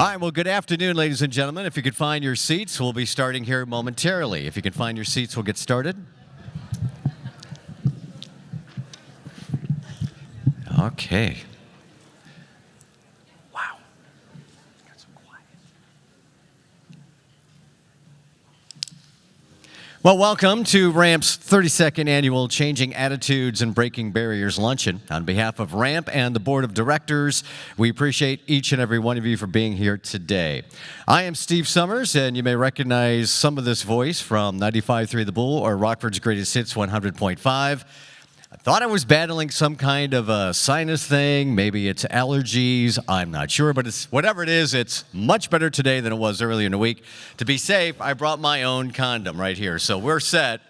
All right, well, good afternoon, ladies and gentlemen. If you could find your seats, we'll be starting here momentarily. If you can find your seats, we'll get started. Okay. Wow. Got so quiet. Well, welcome to RAMP's 32nd annual Changing Attitudes and Breaking Barriers Luncheon. On behalf of RAMP and the Board of Directors, we appreciate each and every one of you for being here today. I am Steve Summers, and you may recognize some of this voice from 95.3 The Bull or Rockford's Greatest Hits 100.5. I thought I was battling some kind of a sinus thing. Maybe it's allergies. I'm not sure, but whatever it is, it's much better today than it was earlier in the week. To be safe, I brought my own condom right here, so we're set.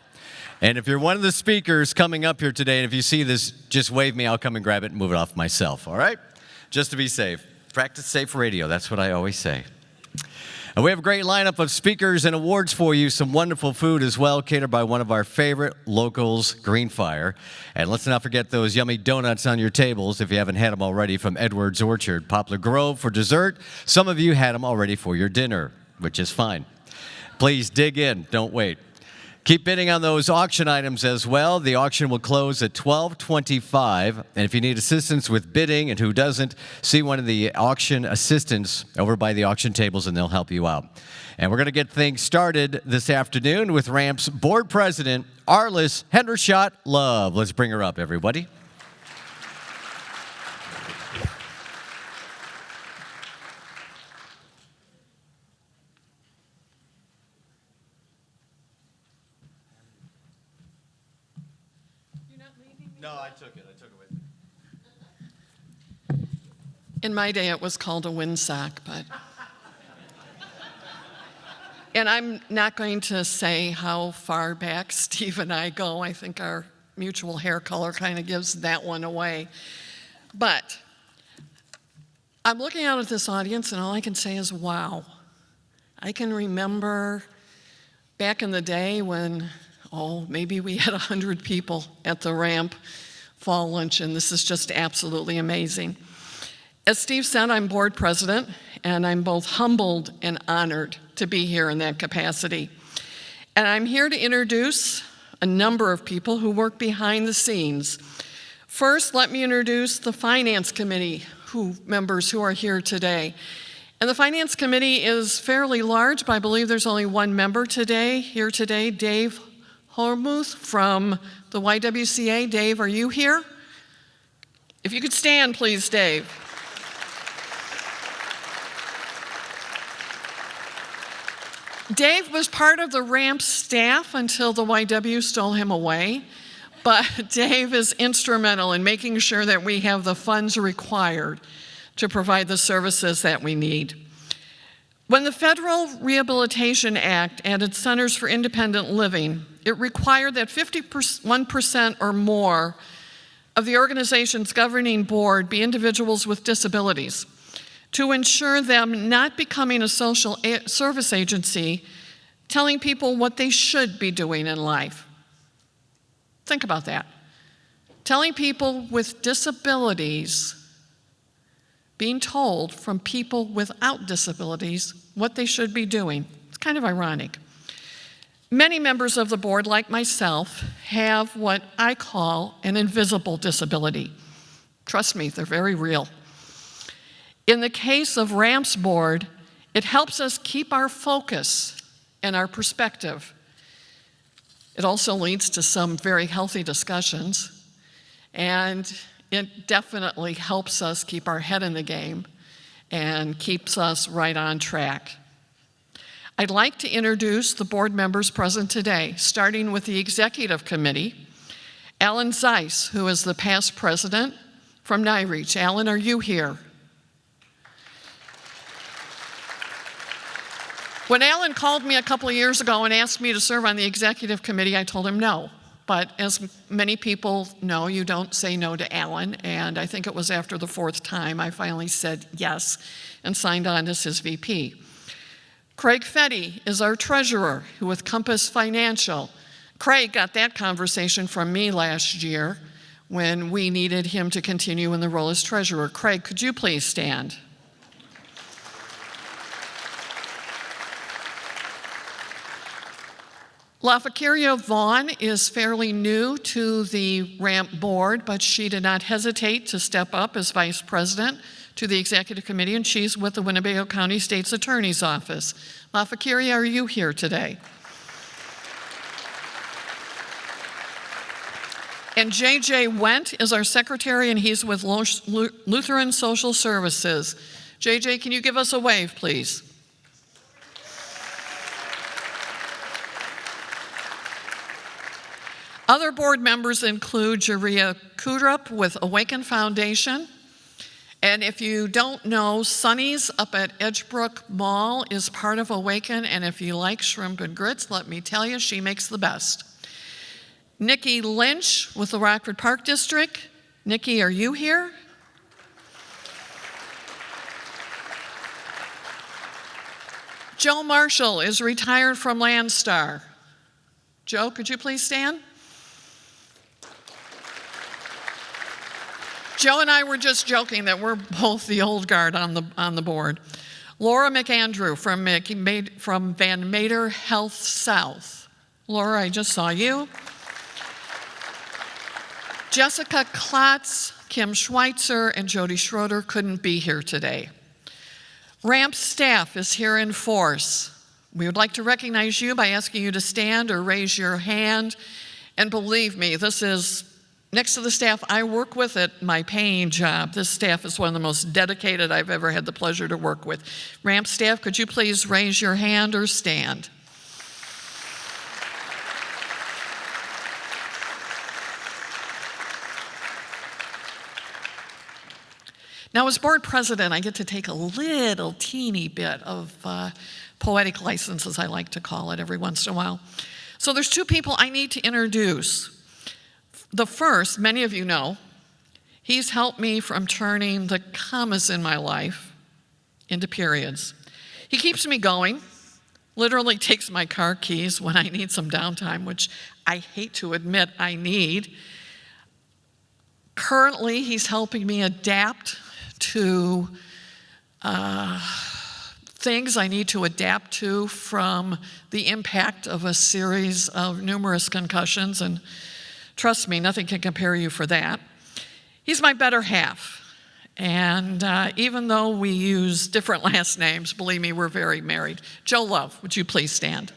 And if you're one of the speakers coming up here today, and if you see this, just wave me. I'll come and grab it and move it off myself, all right? Just to be safe. Practice safe radio. That's what I always say. And we have a great lineup of speakers and awards for you, some wonderful food as well, catered by one of our favorite locals, Greenfire. And let's not forget those yummy donuts on your tables if you haven't had them already from Edward's Orchard. Poplar Grove for dessert. Some of you had them already for your dinner, which is fine. Please dig in, don't wait. Keep bidding on those auction items as well. The auction will close at 12:25. And if you need assistance with bidding, and who doesn't, see one of the auction assistants over by the auction tables and they'll help you out. And we're going to get things started this afternoon with RAMP's board president, Arliss Hendershot Love. Let's bring her up, everybody. No, I took it with me. In my day, it was called a windsock, but... And I'm not going to say how far back Steve and I go. I think our mutual hair color kind of gives that one away. But I'm looking out at this audience, and all I can say is, wow. I can remember back in the day when maybe we had 100 people at the RAMP Fall Luncheon. This is just absolutely amazing. As Steve said, I'm board president, and I'm both humbled and honored to be here in that capacity. And I'm here to introduce a number of people who work behind the scenes. First, let me introduce the Finance Committee members who are here today. And the Finance Committee is fairly large, but I believe there's only one member here today, Dave Hormuth from the YWCA. Dave, are you here? If you could stand, please, Dave. Dave was part of the RAMP staff until the YW stole him away, but Dave is instrumental in making sure that we have the funds required to provide the services that we need. When the Federal Rehabilitation Act added Centers for Independent Living, it required that 51% or more of the organization's governing board be individuals with disabilities to ensure them not becoming a social service agency telling people what they should be doing in life. Think about that. Telling people with disabilities, being told from people without disabilities what they should be doing. It's kind of ironic. Many members of the board, like myself, have what I call an invisible disability. Trust me, they're very real. In the case of RAMP's board, it helps us keep our focus and our perspective. It also leads to some very healthy discussions, and it definitely helps us keep our head in the game and keeps us right on track. I'd like to introduce the board members present today, starting with the Executive Committee. Alan Zeiss, who is the past president from NYREACH. Alan, are you here? When Alan called me a couple of years ago and asked me to serve on the Executive Committee, I told him no. But as many people know, you don't say no to Alan, and I think it was after the fourth time I finally said yes and signed on as his VP. Craig Fetty is our treasurer with Compass Financial. Craig got that conversation from me last year when we needed him to continue in the role as treasurer. Craig, could you please stand? LaFakiria Vaughn is fairly new to the RAMP board, but she did not hesitate to step up as vice president to the executive committee, and she's with the Winnebago County State's Attorney's Office. LaFakiria, are you here today? And J.J. Wendt is our secretary, and he's with Lutheran Social Services. J.J., can you give us a wave, please? Other board members include Jaria Kudrup with Awaken Foundation. And if you don't know, Sonny's up at Edgebrook Mall is part of Awaken, and if you like shrimp and grits, let me tell you, she makes the best. Nikki Lynch with the Rockford Park District. Nikki, are you here? Joe Marshall is retired from Landstar. Joe, could you please stand? Joe and I were just joking that we're both the old guard on the board. Laura McAndrew from Van Mater Health South. Laura, I just saw you. Jessica Klotz, Kim Schweitzer, and Jody Schroeder couldn't be here today. RAMP staff is here in force. We would like to recognize you by asking you to stand or raise your hand. And believe me, this is next to the staff I work with at my paying job. This staff is one of the most dedicated I've ever had the pleasure to work with. RAMP staff, could you please raise your hand or stand? Now, as board president, I get to take a little teeny bit of poetic license, as I like to call it, every once in a while. So there's two people I need to introduce. The first, many of you know, he's helped me from turning the commas in my life into periods. He keeps me going, literally takes my car keys when I need some downtime, which I hate to admit I need. Currently, he's helping me adapt to things I need to adapt to from the impact of a series of numerous concussions, and trust me, nothing can compare you for that. He's my better half, and even though we use different last names, believe me, we're very married. Joe Love, would you please stand?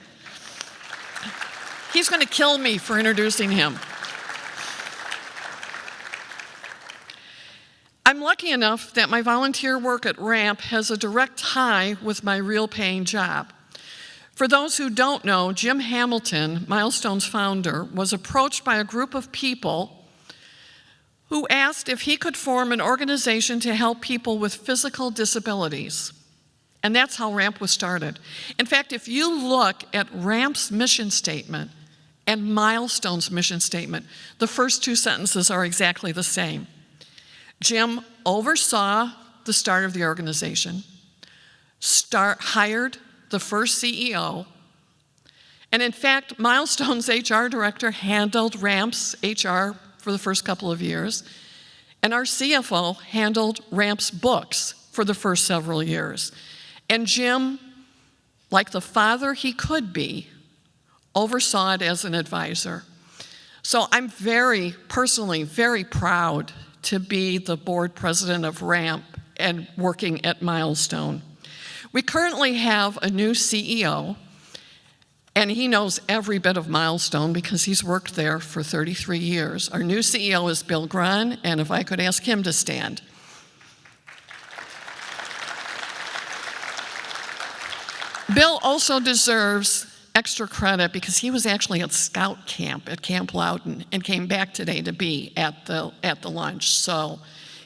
He's going to kill me for introducing him. I'm lucky enough that my volunteer work at RAMP has a direct tie with my real paying job. For those who don't know, Jim Hamilton, Milestone's founder, was approached by a group of people who asked if he could form an organization to help people with physical disabilities. And that's how RAMP was started. In fact, if you look at RAMP's mission statement and Milestone's mission statement, the first two sentences are exactly the same. Jim oversaw the start of the organization, hired the first CEO, and in fact, Milestone's HR director handled RAMP's HR for the first couple of years, and our CFO handled RAMP's books for the first several years. And Jim, like the father he could be, oversaw it as an advisor. So I'm personally very proud to be the board president of RAMP and working at Milestone. We currently have a new CEO, and he knows every bit of Milestone because he's worked there for 33 years. Our new CEO is Bill Grun, and if I could ask him to stand. Bill also deserves extra credit because he was actually at Scout Camp at Camp Loudon and came back today to be at the lunch. So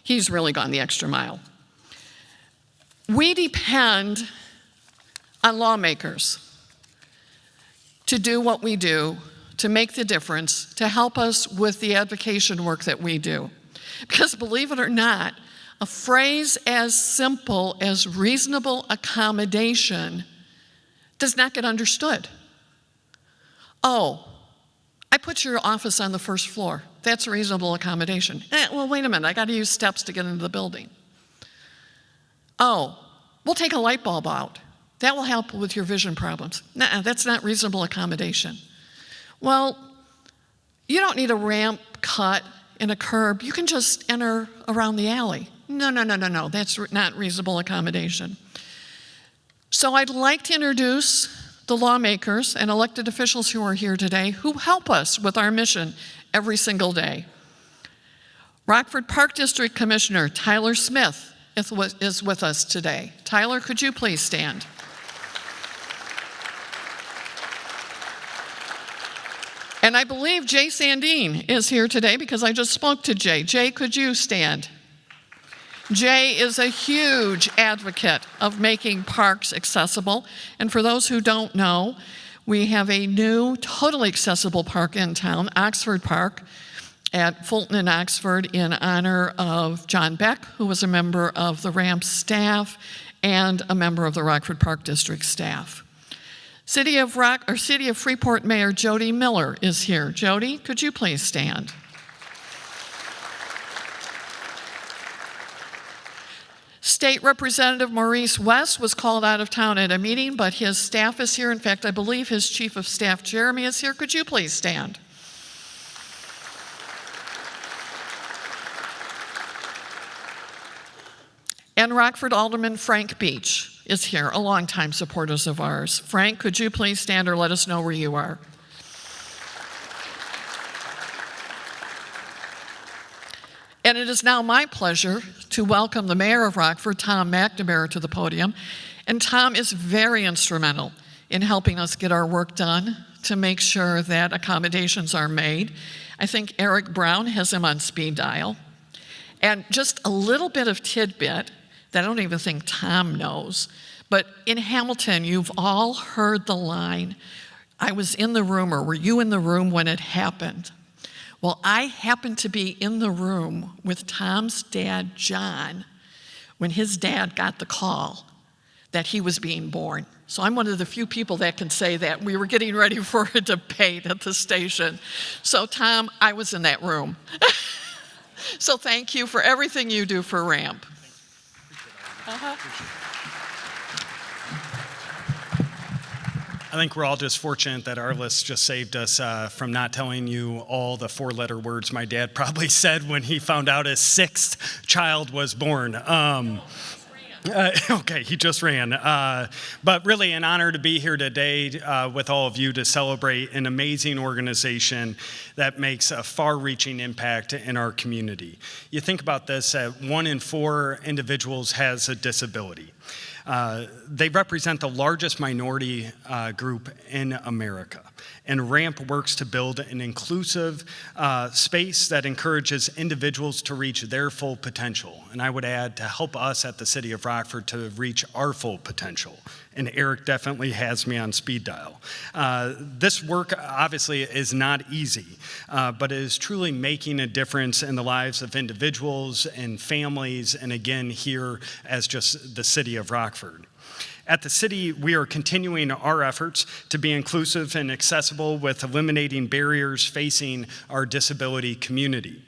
he's really gone the extra mile. We depend on lawmakers to do what we do, to make the difference, to help us with the advocacy work that we do. Because believe it or not, a phrase as simple as reasonable accommodation does not get understood. Oh, I put your office on the first floor. That's a reasonable accommodation. Well, wait a minute, I got to use steps to get into the building. Oh, we'll take a light bulb out. That will help with your vision problems. Nuh-uh, that's not reasonable accommodation. Well, you don't need a ramp cut in a curb. You can just enter around the alley. No. That's not reasonable accommodation. So I'd like to introduce the lawmakers and elected officials who are here today who help us with our mission every single day. Rockford Park District Commissioner Tyler Smith is with us today. Tyler, could you please stand? And I believe Jay Sandine is here today because I just spoke to Jay. Jay, could you stand? Jay is a huge advocate of making parks accessible. And for those who don't know, we have a new, totally accessible park in town, Oxford Park, at Fulton and Oxford, in honor of John Beck, who was a member of the RAMP staff and a member of the Rockford Park District staff. City of Freeport Mayor Jody Miller is here. Jody, could you please stand? State Representative Maurice West was called out of town at a meeting, but his staff is here. In fact, I believe his Chief of Staff, Jeremy, is here. Could you please stand? And Rockford Alderman Frank Beach is here, a longtime supporter of ours. Frank, could you please stand or let us know where you are? And it is now my pleasure to welcome the mayor of Rockford, Tom McNamara, to the podium. And Tom is very instrumental in helping us get our work done to make sure that accommodations are made. I think Eric Brown has him on speed dial. And just a little bit of tidbit that I don't even think Tom knows, but in Hamilton, you've all heard the line, I was in the room, or were you in the room when it happened? Well, I happened to be in the room with Tom's dad, John, when his dad got the call that he was being born. So I'm one of the few people that can say that. We were getting ready for a debate at the station. So Tom, I was in that room. So thank you for everything you do for RAMP. I think we're all just fortunate that our list just saved us from not telling you all the four-letter words my dad probably said when he found out his sixth child was born. Okay, he just ran. But really an honor to be here today with all of you to celebrate an amazing organization that makes a far-reaching impact in our community. You think about this, 1 in 4 individuals has a disability. They represent the largest minority group in America. And RAMP works to build an inclusive space that encourages individuals to reach their full potential. And I would add, to help us at the City of Rockford to reach our full potential. And Eric definitely has me on speed dial. This work obviously is not easy, but it is truly making a difference in the lives of individuals and families, and again, here as just the City of Rockford. At the city, we are continuing our efforts to be inclusive and accessible with eliminating barriers facing our disability community.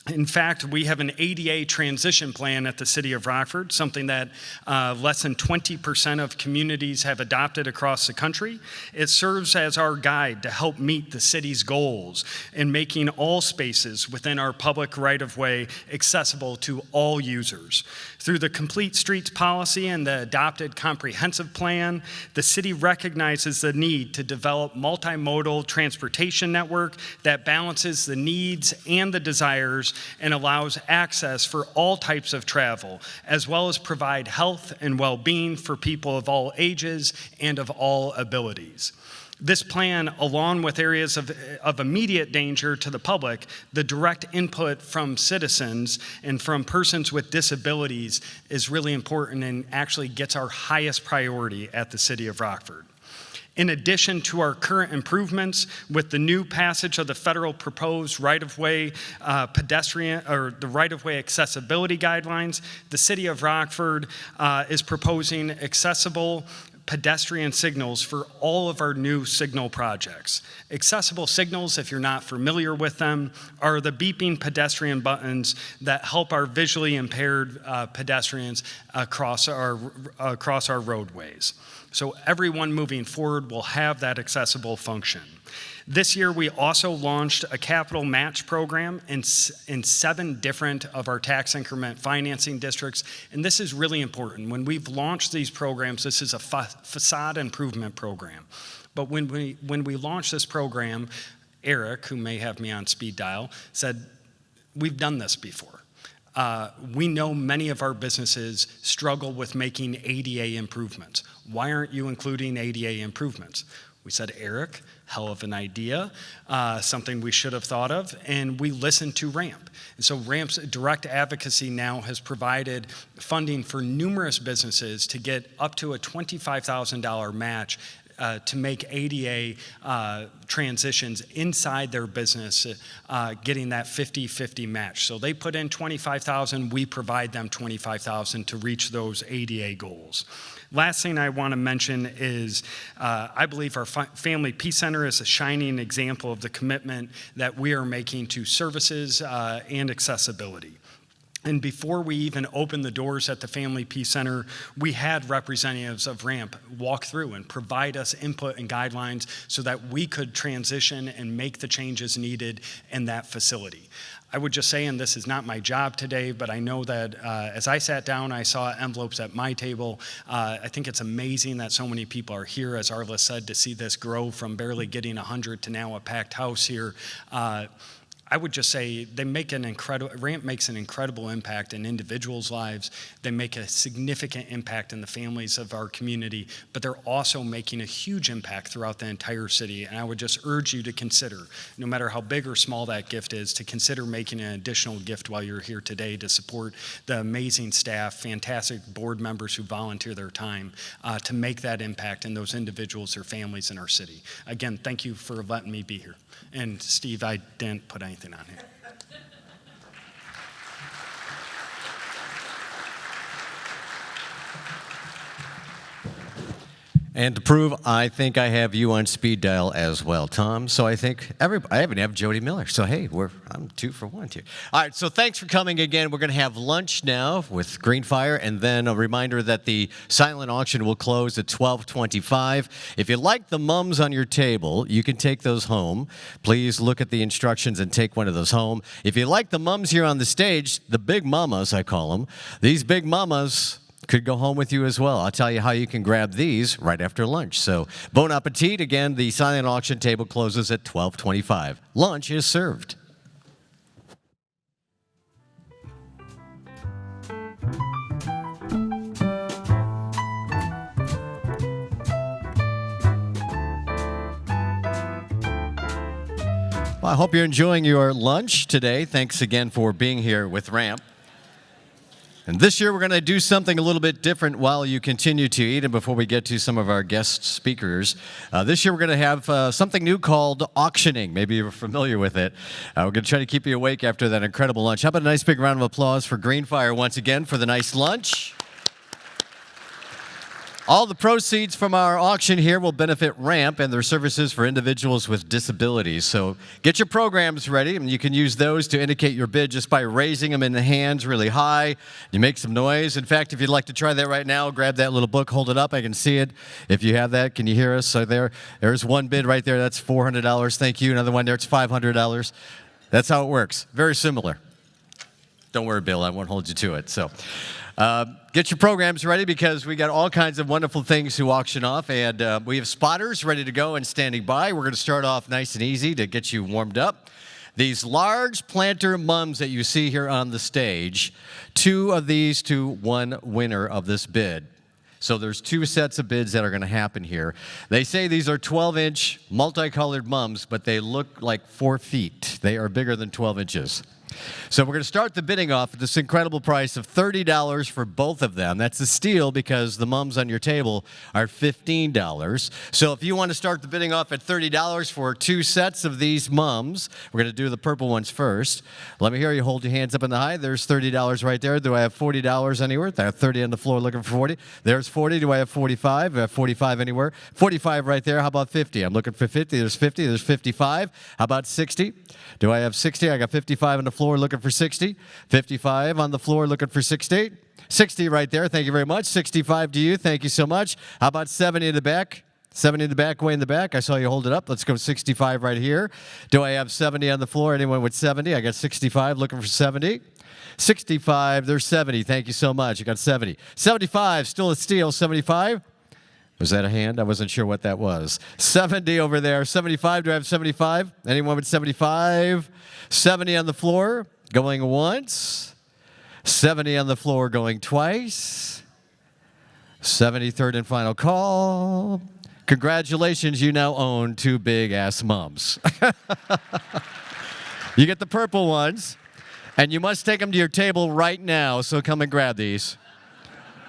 In fact, we have an ADA transition plan at the City of Rockford, something that less than 20% of communities have adopted across the country. It serves as our guide to help meet the city's goals in making all spaces within our public right-of-way accessible to all users. Through the Complete Streets policy and the adopted comprehensive plan, the city recognizes the need to develop multimodal transportation network that balances the needs and the desires and allows access for all types of travel, as well as provide health and well-being for people of all ages and of all abilities. This plan, along with areas of immediate danger to the public, the direct input from citizens and from persons with disabilities is really important and actually gets our highest priority at the City of Rockford. In addition to our current improvements with the new passage of the federal proposed right-of-way pedestrian or the right-of-way accessibility guidelines, the City of Rockford is proposing accessible pedestrian signals for all of our new signal projects. Accessible signals, if you're not familiar with them, are the beeping pedestrian buttons that help our visually impaired pedestrians across our roadways. So everyone moving forward will have that accessible function. This year, we also launched a capital match program in 7 different of our tax increment financing districts, and this is really important. When we've launched these programs, this is a facade improvement program. But when we launched this program, Eric, who may have me on speed dial, said, we've done this before. We know many of our businesses struggle with making ADA improvements. Why aren't you including ADA improvements? We said, Eric, hell of an idea, something we should have thought of, and we listened to RAMP. And so RAMP's direct advocacy now has provided funding for numerous businesses to get up to a $25,000 match to make ADA transitions inside their business, getting that 50-50 match. So they put in $25,000, we provide them $25,000 to reach those ADA goals. Last thing I want to mention is I believe our Family Peace Center is a shining example of the commitment that we are making to services and accessibility. And before we even opened the doors at the Family Peace Center, we had representatives of RAMP walk through and provide us input and guidelines so that we could transition and make the changes needed in that facility. I would just say, and this is not my job today, but I know that as I sat down, I saw envelopes at my table. I think it's amazing that so many people are here, as Arla said, to see this grow from barely getting 100 to now a packed house here. I would just say RAMP makes an incredible impact in individuals' lives. They make a significant impact in the families of our community, but they're also making a huge impact throughout the entire city. And I would just urge you to consider, no matter how big or small that gift is, to consider making an additional gift while you're here today to support the amazing staff, fantastic board members who volunteer their time to make that impact in those individuals or families in our city. Again, thank you for letting me be here. And Steve, I didn't put anything on here. And to prove, I think I have you on speed dial as well, Tom. So I think I even have Jody Miller. So hey, I'm 2 for 1 here. All right, so thanks for coming again. We're going to have lunch now with Greenfire, and then a reminder that the silent auction will close at 12:25. If you like the mums on your table, you can take those home. Please look at the instructions and take one of those home. If you like the mums here on the stage, the big mamas, I call them, these big mamas could go home with you as well. I'll tell you how you can grab these right after lunch. So bon appetit. Again, the silent auction table closes at 12:25. Lunch is served. Well, I hope you're enjoying your lunch today. Thanks again for being here with RAMP. And this year, we're going to do something a little bit different while you continue to eat and before we get to some of our guest speakers. This year, we're going to have something new called auctioning. Maybe you're familiar with it. We're going to try to keep you awake after that incredible lunch. How about a nice big round of applause for Greenfire once again for the nice lunch? All the proceeds from our auction here will benefit RAMP and their services for individuals with disabilities. So get your programs ready, and you can use those to indicate your bid just by raising them in the hands really high. You make some noise. In fact, if you'd like to try that right now, grab that little book, hold it up. I can see it. If you have that, can you hear us? So there's one bid right there. That's $400. Thank you. Another one there. It's $500. That's how it works. Very similar. Don't worry, Bill. I won't hold you to it. So. Get your programs ready because we got all kinds of wonderful things to auction off, and we have spotters ready to go and standing by. We're going to start off nice and easy to get you warmed up. These large planter mums that you see here on the stage, 2 of these to 1 winner of this bid. So there's 2 sets of bids that are going to happen here. They say these are 12-inch multicolored mums, but they look like 4 feet. They are bigger than 12 inches. So we're going to start the bidding off at this incredible price of $30 for both of them. That's a steal because the mums on your table are $15. So if you want to start the bidding off at $30 for 2 sets of these mums, we're going to do the purple ones first. Let me hear you hold your hands up in the high. There's $30 right there. Do I have $40 anywhere? I have 30 on the floor looking for 40. There's 40. Do I have 45? Do I have 45 anywhere? 45 right there. How about 50? I'm looking for 50. There's 50. There's 55. How about 60? Do I have 60? I got 55 on the floor. floor looking for 60. 55 on the floor looking for 60. 60 right there. Thank you very much. 65 to you. Thank you so much. How about 70 in the back? 70 in the back, way in the back. I saw you hold it up. Let's go 65 right here. Do I have 70 on the floor? Anyone with 70? I got 65 looking for 70. 65, there's 70. Thank you so much. You got 70. 75, still a steal. 75. Was that a hand? I wasn't sure what that was. 70 over there. 75, do I have 75? Anyone with 75? 70 on the floor, going once. 70 on the floor, going twice. 73rd and final call. Congratulations, you now own two big-ass mums. You get the purple ones, and you must take them to your table right now, so come and grab these.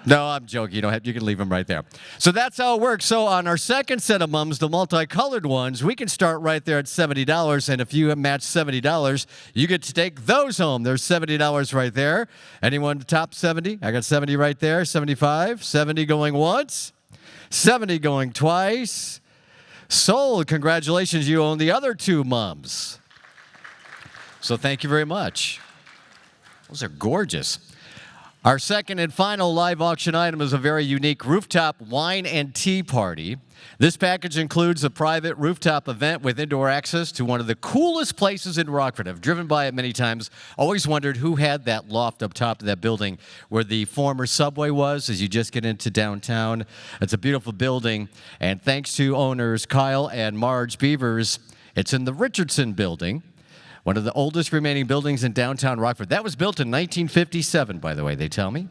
No, I'm joking. You don't have. You can leave them right there. So that's how it works. So on our second set of mums, the multicolored ones, we can start right there at $70. And if you match $70, you get to take those home. There's $70 right there. Anyone top 70? I got 70 right there. 75. 70 going once. 70 going twice. Sold. Congratulations. You own the other two mums. So thank you very much. Those are gorgeous. Our second and final live auction item is a very unique rooftop wine and tea party. This package includes a private rooftop event with indoor access to one of the coolest places in Rockford. I've driven by it many times. Always wondered who had that loft up top of that building where the former Subway was as you just get into downtown. It's a beautiful building. And thanks to owners Kyle and Marge Beavers, it's in the Richardson building. One of the oldest remaining buildings in downtown Rockford. That was built in 1957, by the way, they tell me.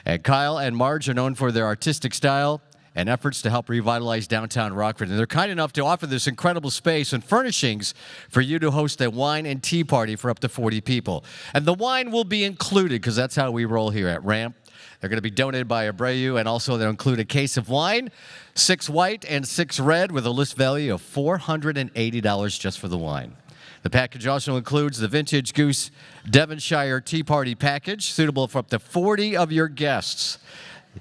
And Kyle and Marge are known for their artistic style and efforts to help revitalize downtown Rockford. And they're kind enough to offer this incredible space and furnishings for you to host a wine and tea party for up to 40 people. And the wine will be included, because that's how we roll here at Ramp. They're going to be donated by Abreu, and also they'll include a case of wine, 6 white and 6 red, with a list value of $480 just for the wine. The package also includes the Vintage Goose Devonshire Tea Party Package, suitable for up to 40 of your guests.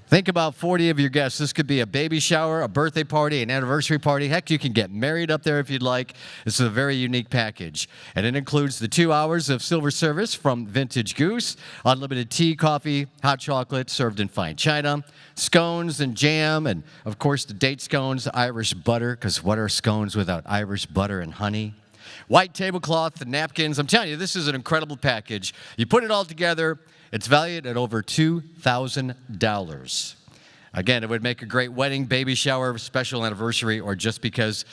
Think about 40 of your guests. This could be a baby shower, a birthday party, an anniversary party. Heck, you can get married up there if you'd like. This is a very unique package. And it includes the 2 hours of silver service from Vintage Goose, unlimited tea, coffee, hot chocolate served in fine china, scones and jam, and, of course, the date scones, Irish butter, because what are scones without Irish butter and honey? White tablecloth, the napkins. I'm telling you, this is an incredible package. You put it all together, it's valued at over $2,000. Again, it would make a great wedding, baby shower, special anniversary, or just because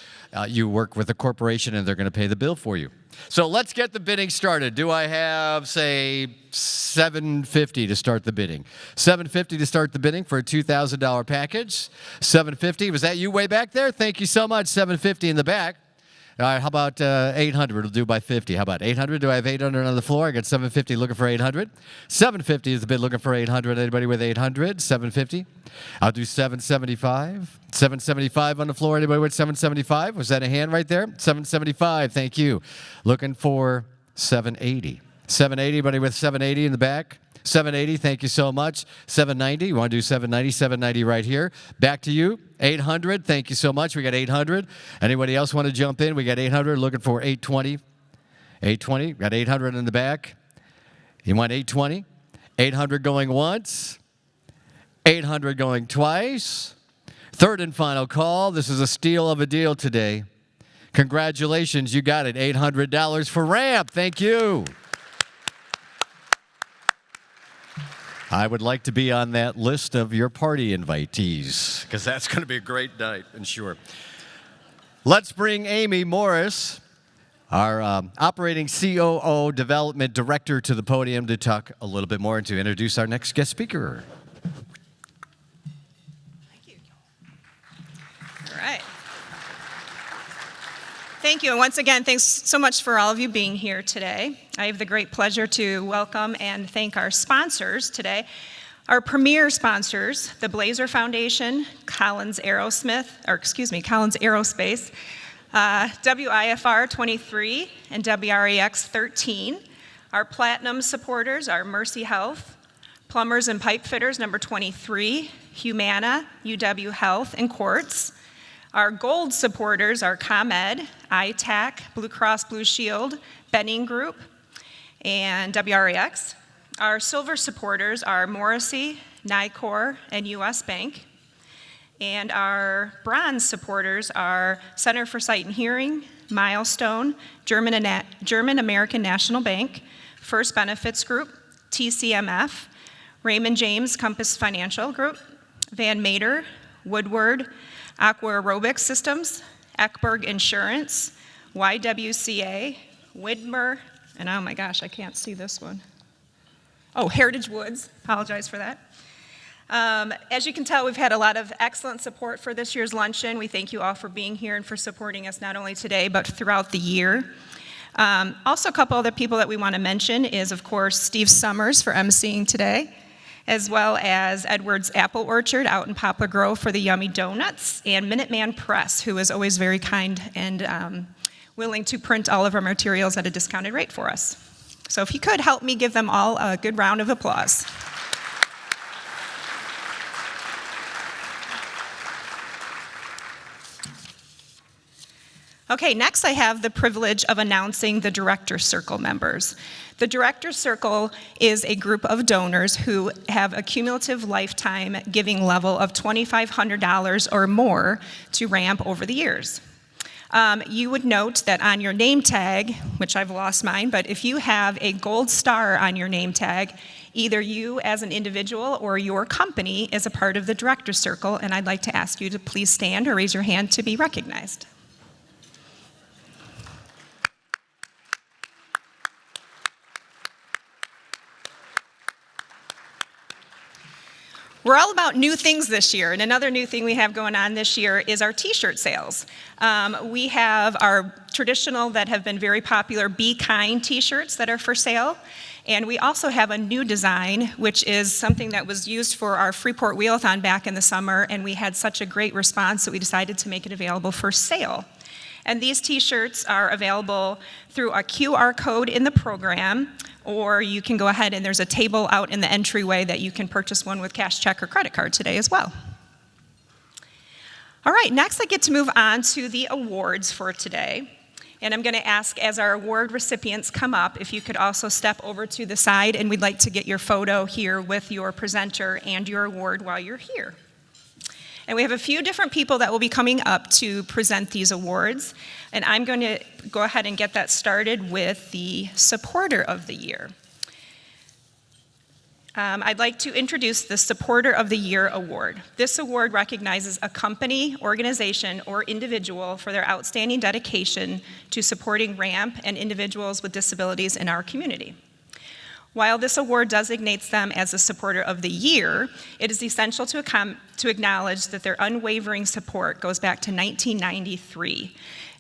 you work with a corporation and they're going to pay the bill for you. So let's get the bidding started. Do I have, say, $750 to start the bidding? $750 to start the bidding for a $2,000 package. $750. Was that you way back there? Thank you so much. $750 in the back. All right, how about 800? We'll do by 50. How about 800? Do I have 800 on the floor? I got 750 looking for 800. 750 is the bid looking for 800. Anybody with 800? 750? I'll do 775. 775 on the floor. Anybody with 775? Was that a hand right there? 775, thank you. Looking for 780. 780, anybody with 780 in the back? 780, thank you so much. 790, you want to do 790? 790 right here. Back to you. 800, thank you so much. We got 800. Anybody else want to jump in? We got 800, looking for 820. 820, got 800 in the back. You want 820? 800 going once. 800 going twice. Third and final call. This is a steal of a deal today. Congratulations, you got it. $800 for Ramp. Thank you. I would like to be on that list of your party invitees, because that's going to be a great night, I'm sure. Let's bring Amy Morris, our operating COO development director, to the podium to talk a little bit more and to introduce our next guest speaker. Thank you. All right. Thank you, and once again, thanks so much for all of you being here today. I have the great pleasure to welcome and thank our sponsors today. Our premier sponsors, the Blazer Foundation, Collins Aerospace, WIFR 23, and WREX 13. Our platinum supporters are Mercy Health, Plumbers and Pipe Fitters number 23, Humana, UW Health, and Quartz. Our gold supporters are ComEd, ITAC, Blue Cross Blue Shield, Benning Group, and WRAX. Our silver supporters are Morrissey, NICOR, and US Bank. And our bronze supporters are Center for Sight and Hearing, Milestone, German American National Bank, First Benefits Group, TCMF, Raymond James Compass Financial Group, Van Mater, Woodward, Aqua Aerobics Systems, Eckberg Insurance, YWCA, Widmer, and oh my gosh, I can't see this one. Oh, Heritage Woods, apologize for that. As you can tell, we've had a lot of excellent support for this year's luncheon. We thank you all for being here and for supporting us not only today, but throughout the year. Also, a couple other people that we want to mention is, of course, Steve Summers for emceeing today, as well as Edward's Apple Orchard out in Poplar Grove for the yummy donuts, and Minuteman Press, who is always very kind and willing to print all of our materials at a discounted rate for us. So if you could help me give them all a good round of applause. Okay, next I have the privilege of announcing the Director's Circle members. The Director's Circle is a group of donors who have a cumulative lifetime giving level of $2,500 or more to RAMP over the years. You would note that on your name tag, which I've lost mine, but if you have a gold star on your name tag, either you as an individual or your company is a part of the Director's Circle, and I'd like to ask you to please stand or raise your hand to be recognized. We're all about new things this year, and another new thing we have going on this year is our t-shirt sales. We have our traditional that have been very popular Be Kind t-shirts that are for sale, and we also have a new design, which is something that was used for our Freeport Wheelathon back in the summer, and we had such a great response that we decided to make it available for sale. And these t-shirts are available through a QR code in the program, or you can go ahead and there's a table out in the entryway that you can purchase one with cash, check, or credit card today as well. All right, next I get to move on to the awards for today. And I'm going to ask, as our award recipients come up, if you could also step over to the side, and we'd like to get your photo here with your presenter and your award while you're here. And we have a few different people that will be coming up to present these awards. And I'm going to go ahead and get that started with the Supporter of the Year. I'd like to introduce the Supporter of the Year award. This award recognizes a company, organization, or individual for their outstanding dedication to supporting RAMP and individuals with disabilities in our community. While this award designates them as a Supporter of the Year, it is essential to acknowledge that their unwavering support goes back to 1993.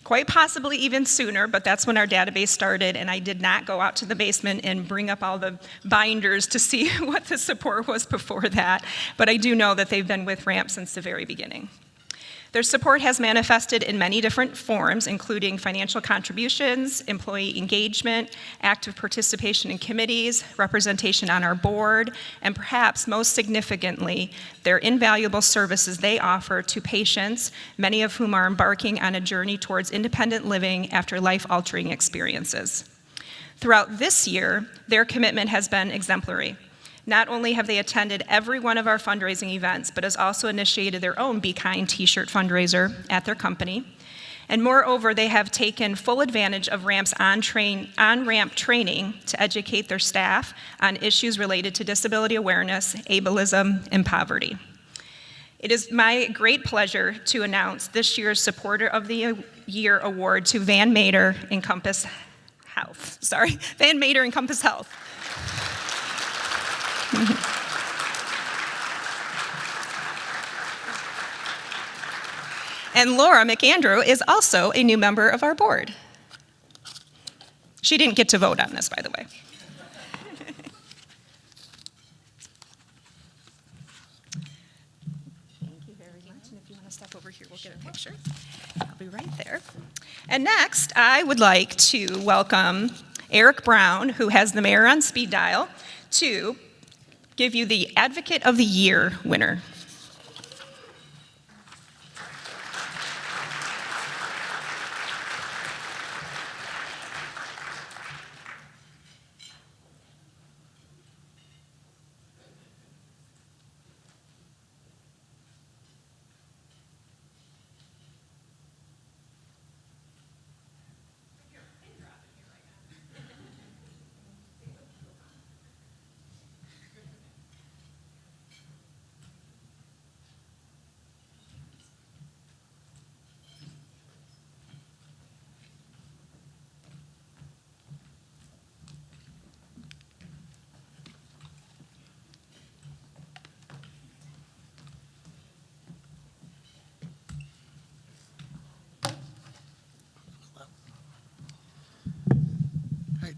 Quite possibly even sooner, but that's when our database started, and I did not go out to the basement and bring up all the binders to see what the support was before that, but I do know that they've been with RAMP since the very beginning. Their support has manifested in many different forms, including financial contributions, employee engagement, active participation in committees, representation on our board, and perhaps most significantly, their invaluable services they offer to patients, many of whom are embarking on a journey towards independent living after life-altering experiences. Throughout this year, their commitment has been exemplary. Not only have they attended every one of our fundraising events, but has also initiated their own Be Kind t-shirt fundraiser at their company. And moreover, they have taken full advantage of RAMP's on-ramp training to educate their staff on issues related to disability awareness, ableism, and poverty. It is my great pleasure to announce this year's Supporter of the Year award to Van Mater and Compass Health. Van Mater and Compass Health. And Laura McAndrew is also a new member of our board. She didn't get to vote on this, by the way. Thank you very much. And if you want to step over here, we'll get a picture. I'll be right there. And next, I would like to welcome Eric Brown, who has the mayor on speed dial, to give you the Advocate of the Year winner.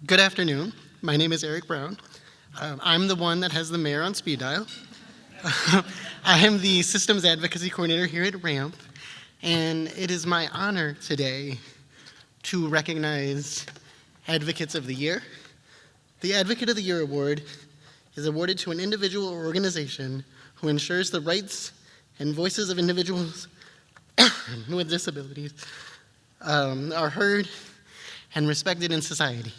Good afternoon. My name is Eric Brown. I'm the one that has the mayor on speed dial. I am the Systems Advocacy Coordinator here at RAMP, and it is my honor today to recognize Advocates of the Year. The Advocate of the Year award is awarded to an individual or organization who ensures the rights and voices of individuals with disabilities are heard and respected in society.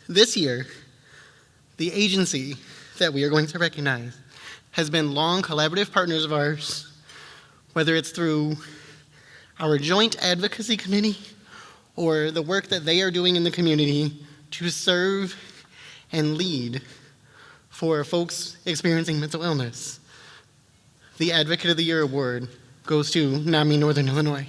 This year, the agency that we are going to recognize has been long collaborative partners of ours, whether it's through our joint advocacy committee or the work that they are doing in the community to serve and lead for folks experiencing mental illness. The Advocate of the Year award goes to NAMI Northern Illinois.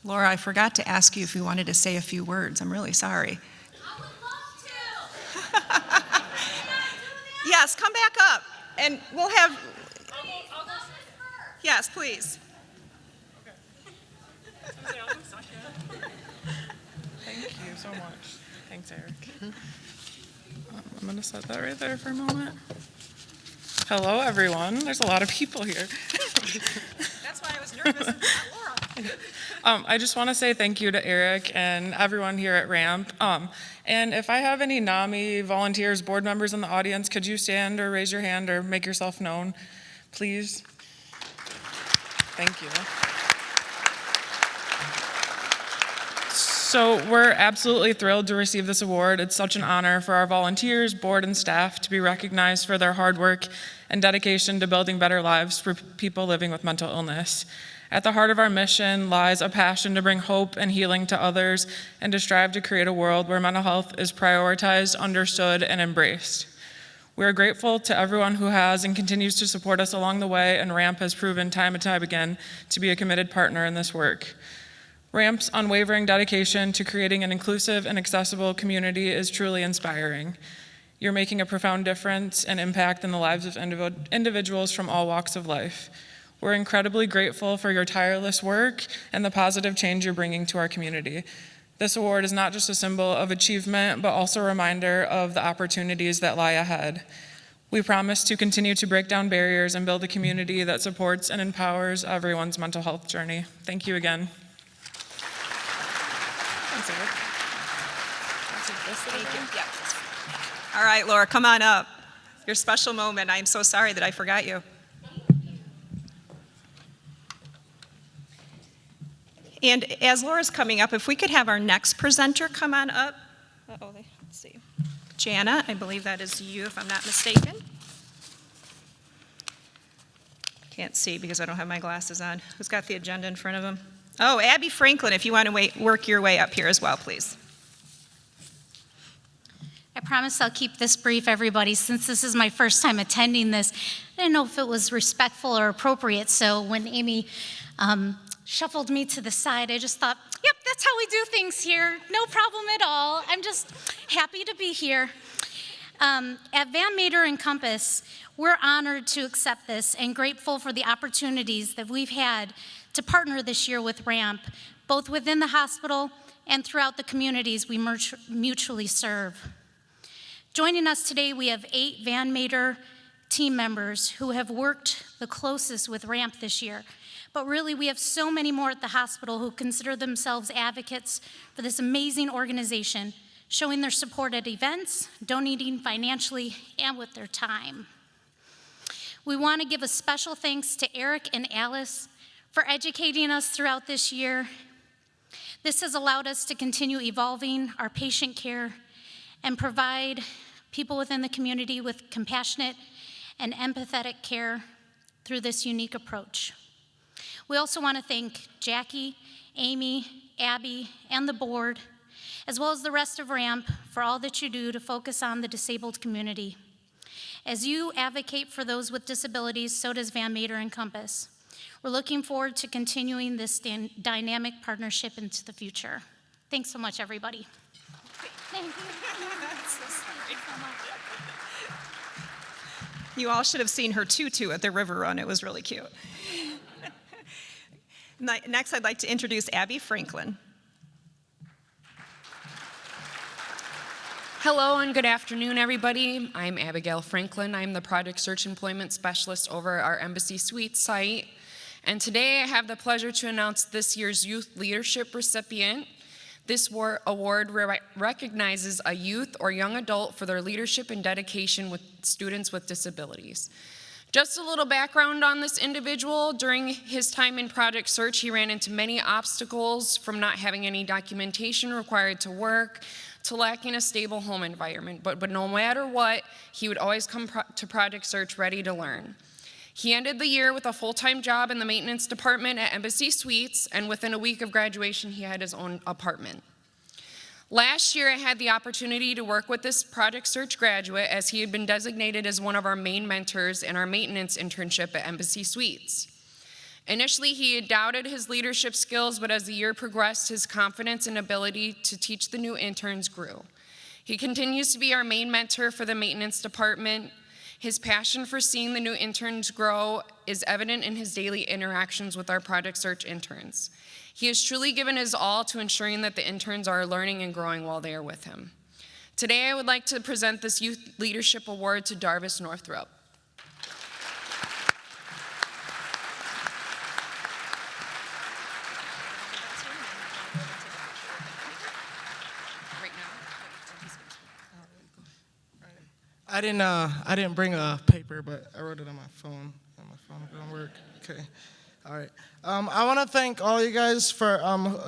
Laura, I forgot to ask you if you wanted to say a few words. I'm really sorry. I would love to. Yes, come back up, and we'll have. I'll go first. Yes, please. Thank you so much. Thanks, Eric. I'm going to set that right there for a moment. Hello, everyone. There's a lot of people here. That's why I was nervous. Laura. I just want to say thank you to Eric and everyone here at RAMP. And if I have any NAMI volunteers, board members in the audience, could you stand or raise your hand or make yourself known, please? Thank you. So we're absolutely thrilled to receive this award. It's such an honor for our volunteers, board, and staff to be recognized for their hard work and dedication to building better lives for people living with mental illness. At the heart of our mission lies a passion to bring hope and healing to others and to strive to create a world where mental health is prioritized, understood, and embraced. We are grateful to everyone who has and continues to support us along the way, and RAMP has proven time and time again to be a committed partner in this work. RAMP's unwavering dedication to creating an inclusive and accessible community is truly inspiring. You're making a profound difference and impact in the lives of individuals from all walks of life. We're incredibly grateful for your tireless work and the positive change you're bringing to our community. This award is not just a symbol of achievement, but also a reminder of the opportunities that lie ahead. We promise to continue to break down barriers and build a community that supports and empowers everyone's mental health journey. Thank you again. Thanks, Eric. Thank you. Yeah. All right, Laura, come on up. Your special moment. I'm so sorry that I forgot you. And as Laura's coming up, if we could have our next presenter come on up. Let's see. Jana, I believe that is you, if I'm not mistaken. Can't see because I don't have my glasses on. Who's got the agenda in front of him? Oh, Abby Franklin, if you want to work your way up here as well, please. I promise I'll keep this brief, everybody. Since this is my first time attending this, I didn't know if it was respectful or appropriate, so when Amy shuffled me to the side, I just thought, yep, that's how we do things here. No problem at all. I'm just happy to be here. At Van Meter and Compass, we're honored to accept this and grateful for the opportunities that we've had to partner this year with RAMP, both within the hospital and throughout the communities we mutually serve. Joining us today, we have 8 Van Meter team members who have worked the closest with RAMP this year. But really, we have so many more at the hospital who consider themselves advocates for this amazing organization, showing their support at events, donating financially, and with their time. We want to give a special thanks to Eric and Alice for educating us throughout this year. This has allowed us to continue evolving our patient care and provide people within the community with compassionate and empathetic care through this unique approach. We also want to thank Jackie, Amy, Abby, and the board, as well as the rest of RAMP, for all that you do to focus on the disabled community. As you advocate for those with disabilities, so does Van Meter and Compass. We're looking forward to continuing this dynamic partnership into the future. Thanks so much, everybody. Thank you. That's so sweet. Thank you so much. You all should have seen her tutu at the river run. It was really cute. Next, I'd like to introduce Abby Franklin. Hello and good afternoon, everybody. I'm Abigail Franklin. I'm the Project Search Employment Specialist over our Embassy Suites site. And today I have the pleasure to announce this year's Youth Leadership recipient. This award recognizes a youth or young adult for their leadership and dedication with students with disabilities. Just a little background on this individual. During his time in Project Search, he ran into many obstacles, from not having any documentation required to work, to lacking a stable home environment. But no matter what, he would always come to Project Search ready to learn. He ended the year with a full-time job in the maintenance department at Embassy Suites, and within a week of graduation, he had his own apartment. Last year, I had the opportunity to work with this Project Search graduate, as he had been designated as one of our main mentors in our maintenance internship at Embassy Suites. Initially, he had doubted his leadership skills, but as the year progressed, his confidence and ability to teach the new interns grew. He continues to be our main mentor for the maintenance department. His passion for seeing the new interns grow is evident in his daily interactions with our Project Search interns. He has truly given his all to ensuring that the interns are learning and growing while they are with him. Today, I would like to present this Youth Leadership Award to Darvis Northrup. I didn't bring a paper, but I wrote it on my phone. On my phone, it don't work. Okay. All right. I want to thank all you guys for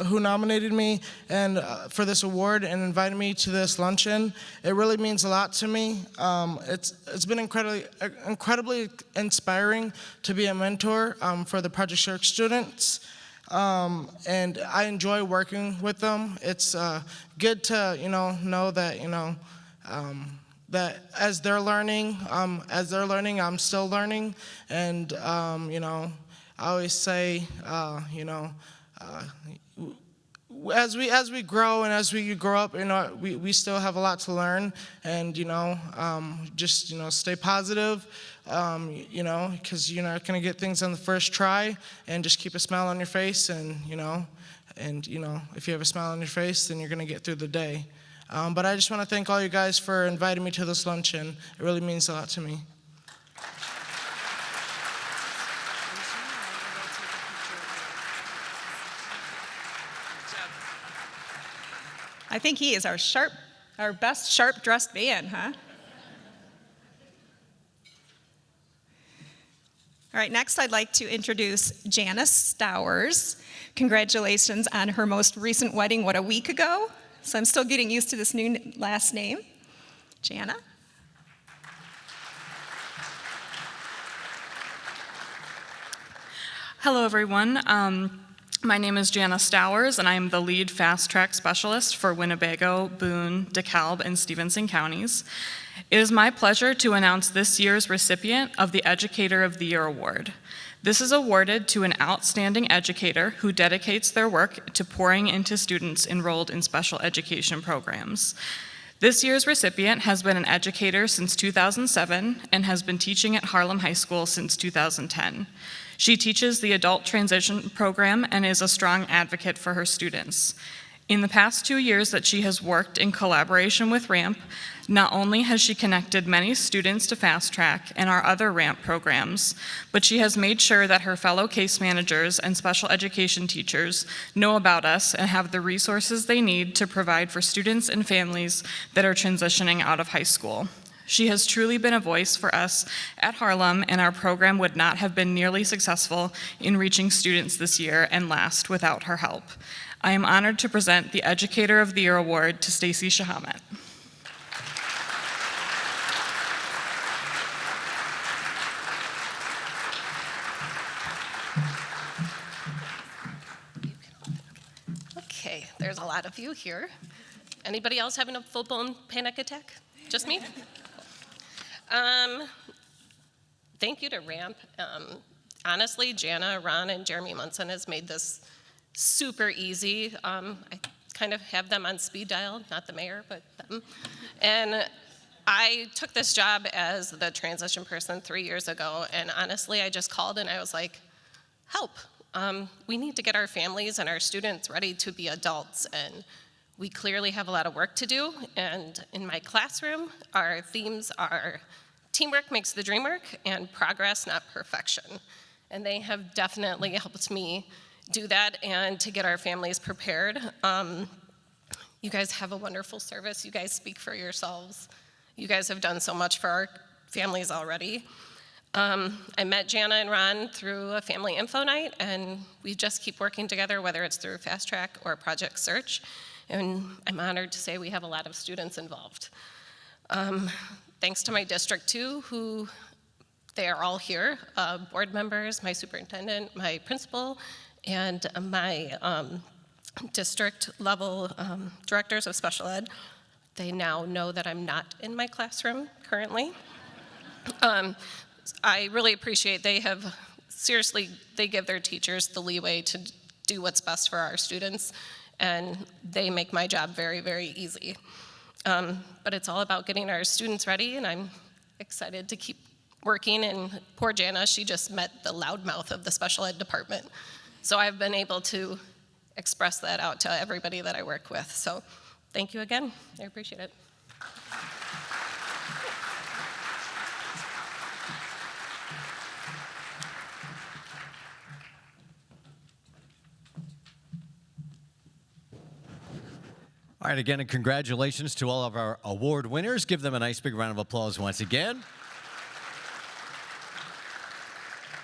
who nominated me and for this award and invited me to this luncheon. It really means a lot to me. It's been incredibly inspiring to be a mentor for the Project Search students. And I enjoy working with them. It's good to know that that as they're learning, I'm still learning, and I always say, as we grow and as we grow up, we still have a lot to learn, and just stay positive, because you're not gonna get things on the first try, and just keep a smile on your face, and if you have a smile on your face, then you're gonna get through the day. But I just want to thank all you guys for inviting me to this luncheon. It really means a lot to me. I think he is our best sharp-dressed man, huh? All right, next I'd like to introduce Janice Stowers. Congratulations on her most recent wedding, a week ago? So I'm still getting used to this new last name. Jana? Hello, everyone. My name is Jana Stowers, and I am the lead fast track specialist for Winnebago, Boone, DeKalb, and Stevenson counties. It is my pleasure to announce this year's recipient of the Educator of the Year Award. This is awarded to an outstanding educator who dedicates their work to pouring into students enrolled in special education programs. This year's recipient has been an educator since 2007 and has been teaching at Harlem High School since 2010. She teaches the Adult Transition Program and is a strong advocate for her students. In the past 2 years that she has worked in collaboration with RAMP, not only has she connected many students to Fast Track and our other RAMP programs, but she has made sure that her fellow case managers and special education teachers know about us and have the resources they need to provide for students and families that are transitioning out of high school. She has truly been a voice for us at Harlem, and our program would not have been nearly successful in reaching students this year and last without her help. I am honored to present the Educator of the Year Award to Stacy Shahamet. Okay, there's a lot of you here. Anybody else having a full-blown panic attack? Just me? Thank you to RAMP. Honestly, Jana, Ron, and Jeremy Munson has made this super easy. I kind of have them on speed dial, not the mayor, but them. And I took this job as the transition person 3 years ago, and honestly, I just called and I was like, help. We need to get our families and our students ready to be adults, and we clearly have a lot of work to do. And in my classroom, our themes are teamwork makes the dream work and progress, not perfection. And they have definitely helped me do that and to get our families prepared. You guys have a wonderful service. You guys speak for yourselves. You guys have done so much for our families already. I met Jana and Ron through a family info night, and we just keep working together, whether it's through Fast Track or Project Search. And I'm honored to say we have a lot of students involved. Thanks to my district too, who they are all here, board members, my superintendent, my principal, and my district level directors of special ed. They now know that I'm not in my classroom currently. I really appreciate they give their teachers the leeway to do what's best for our students, and they make my job very, very easy. But it's all about getting our students ready, and I'm excited to keep working. And poor Jana, she just met the loudmouth of the special ed department. So I've been able to express that out to everybody that I work with. So thank you again. I appreciate it. All right, again, and congratulations to all of our award winners. Give them a nice big round of applause once again.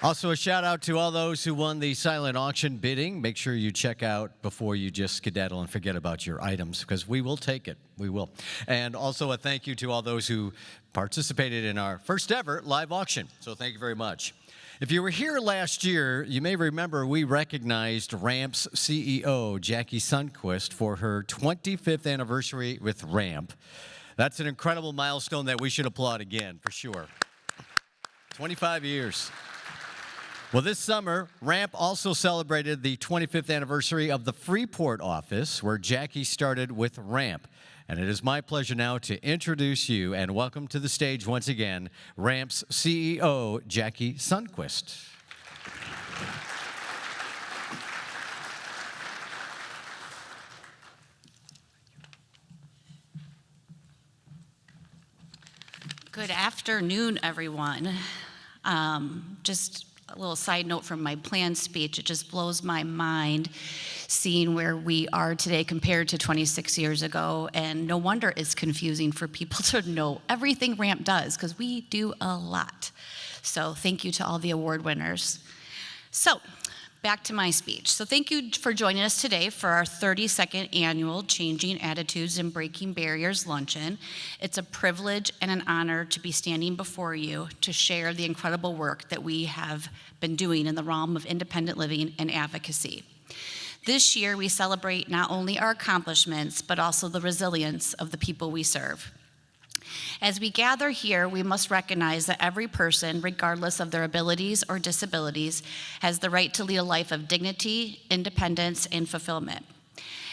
Also, a shout out to all those who won the silent auction bidding. Make sure you check out before you just skedaddle and forget about your items, because we will take it. We will. And also a thank you to all those who participated in our first ever live auction. So thank you very much. If you were here last year, you may remember we recognized RAMP's CEO, Jackie Sundquist, for her 25th anniversary with RAMP. That's an incredible milestone that we should applaud again, for sure. 25 years. Well, this summer, RAMP also celebrated the 25th anniversary of the Freeport office, where Jackie started with RAMP. And it is my pleasure now to introduce you and welcome to the stage once again, RAMP's CEO, Jackie Sundquist. Good afternoon, everyone. Just a little side note from my planned speech, it just blows my mind seeing where we are today compared to 26 years ago, and no wonder it's confusing for people to know everything RAMP does, because we do a lot. So thank you to all the award winners. So back to my speech. So thank you for joining us today for our 32nd annual Changing Attitudes and Breaking Barriers Luncheon. It's a privilege and an honor to be standing before you to share the incredible work that we have been doing in the realm of independent living and advocacy. This year, we celebrate not only our accomplishments, but also the resilience of the people we serve. As we gather here, we must recognize that every person, regardless of their abilities or disabilities, has the right to lead a life of dignity, independence, and fulfillment.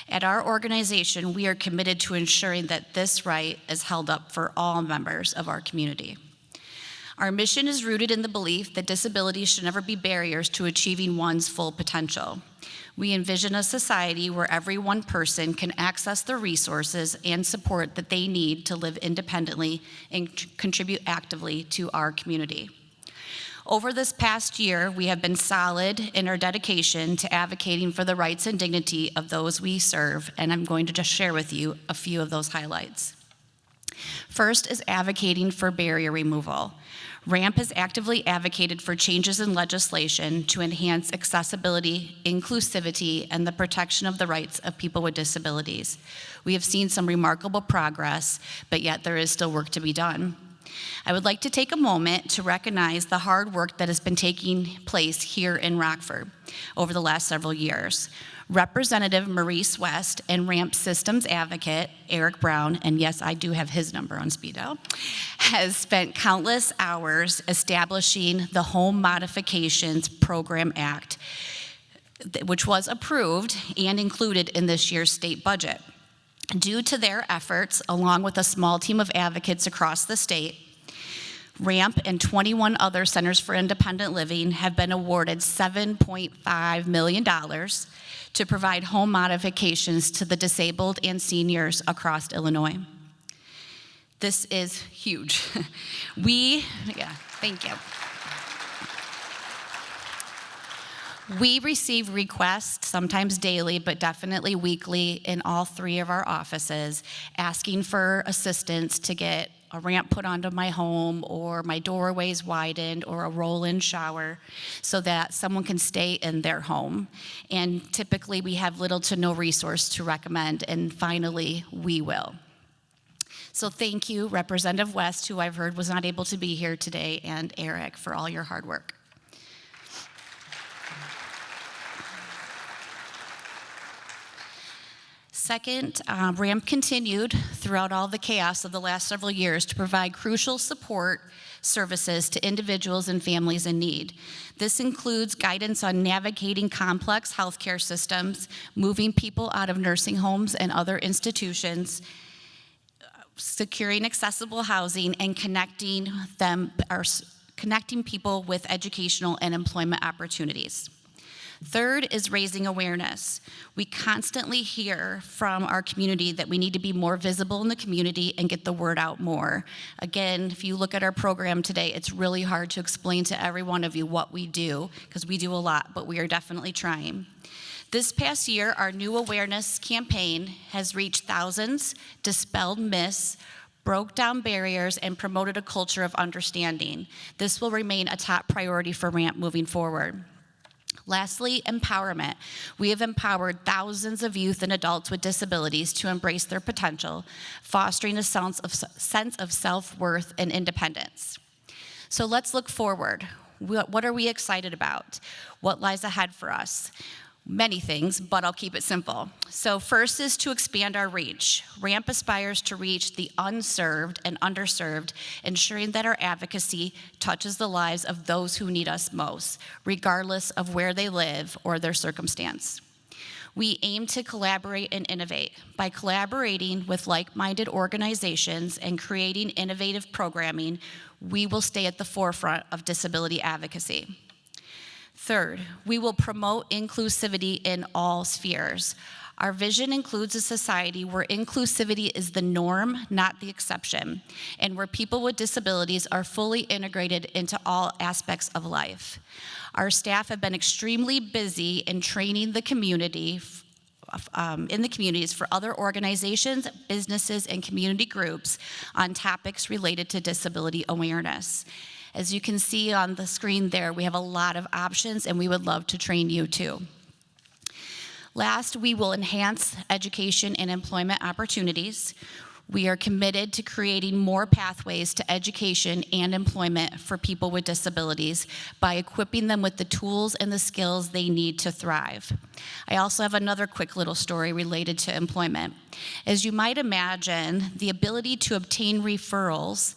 At our organization, we are committed to ensuring that this right is held up for all members of our community. Our mission is rooted in the belief that disabilities should never be barriers to achieving one's full potential. We envision a society where every one person can access the resources and support that they need to live independently and contribute actively to our community. Over this past year, we have been solid in our dedication to advocating for the rights and dignity of those we serve, and I'm going to just share with you a few of those highlights. First is advocating for barrier removal. RAMP has actively advocated for changes in legislation to enhance accessibility, inclusivity, and the protection of the rights of people with disabilities. We have seen some remarkable progress, but yet there is still work to be done. I would like to take a moment to recognize the hard work that has been taking place here in Rockford over the last several years. Representative Maurice West and RAMP systems advocate Eric Brown, and yes, I do have his number on speed dial, has spent countless hours establishing the Home Modifications Program Act. which was approved and included in this year's state budget. Due to their efforts, along with a small team of advocates across the state, RAMP and 21 other centers for independent living have been awarded $7.5 million to provide home modifications to the disabled and seniors across Illinois. This is huge. Thank you. We receive requests, sometimes daily, but definitely weekly, in all 3 of our offices, asking for assistance to get a ramp put onto my home, or my doorways widened, or a roll-in shower, so that someone can stay in their home. And typically, we have little to no resource to recommend, and finally, we will. So thank you, Representative West, who I've heard was not able to be here today, and Eric, for all your hard work. Second, RAMP continued throughout all the chaos of the last several years to provide crucial support services to individuals and families in need. This includes guidance on navigating complex healthcare systems, moving people out of nursing homes and other institutions, securing accessible housing, and connecting people with educational and employment opportunities. Third is raising awareness. We constantly hear from our community that we need to be more visible in the community and get the word out more. Again, if you look at our program today, it's really hard to explain to every one of you what we do, because we do a lot, but we are definitely trying. This past year, our new awareness campaign has reached thousands, dispelled myths, broke down barriers, and promoted a culture of understanding. This will remain a top priority for RAMP moving forward. Lastly, empowerment. We have empowered thousands of youth and adults with disabilities to embrace their potential, fostering a sense of self-worth and independence. So let's look forward. What are we excited about? What lies ahead for us? Many things, but I'll keep it simple. So first is to expand our reach. RAMP aspires to reach the unserved and underserved, ensuring that our advocacy touches the lives of those who need us most, regardless of where they live or their circumstance. We aim to collaborate and innovate. By collaborating with like-minded organizations and creating innovative programming, we will stay at the forefront of disability advocacy. Third, we will promote inclusivity in all spheres. Our vision includes a society where inclusivity is the norm, not the exception, and where people with disabilities are fully integrated into all aspects of life. Our staff have been extremely busy in training the community in the communities for other organizations, businesses, and community groups on topics related to disability awareness. As you can see on the screen there, we have a lot of options, and we would love to train you too. Last, we will enhance education and employment opportunities. We are committed to creating more pathways to education and employment for people with disabilities by equipping them with the tools and the skills they need to thrive. I also have another quick little story related to employment. As you might imagine, the ability to obtain referrals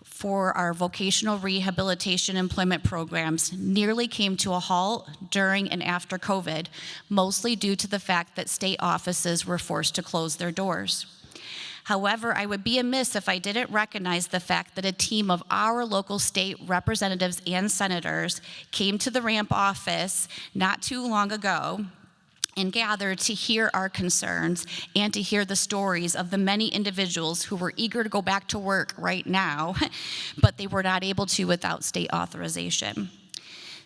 for our vocational rehabilitation employment programs nearly came to a halt during and after COVID, mostly due to the fact that state offices were forced to close their doors. However, I would be amiss if I didn't recognize the fact that a team of our local state representatives and senators came to the RAMP office not too long ago and gathered to hear our concerns and to hear the stories of the many individuals who were eager to go back to work right now, but they were not able to without state authorization.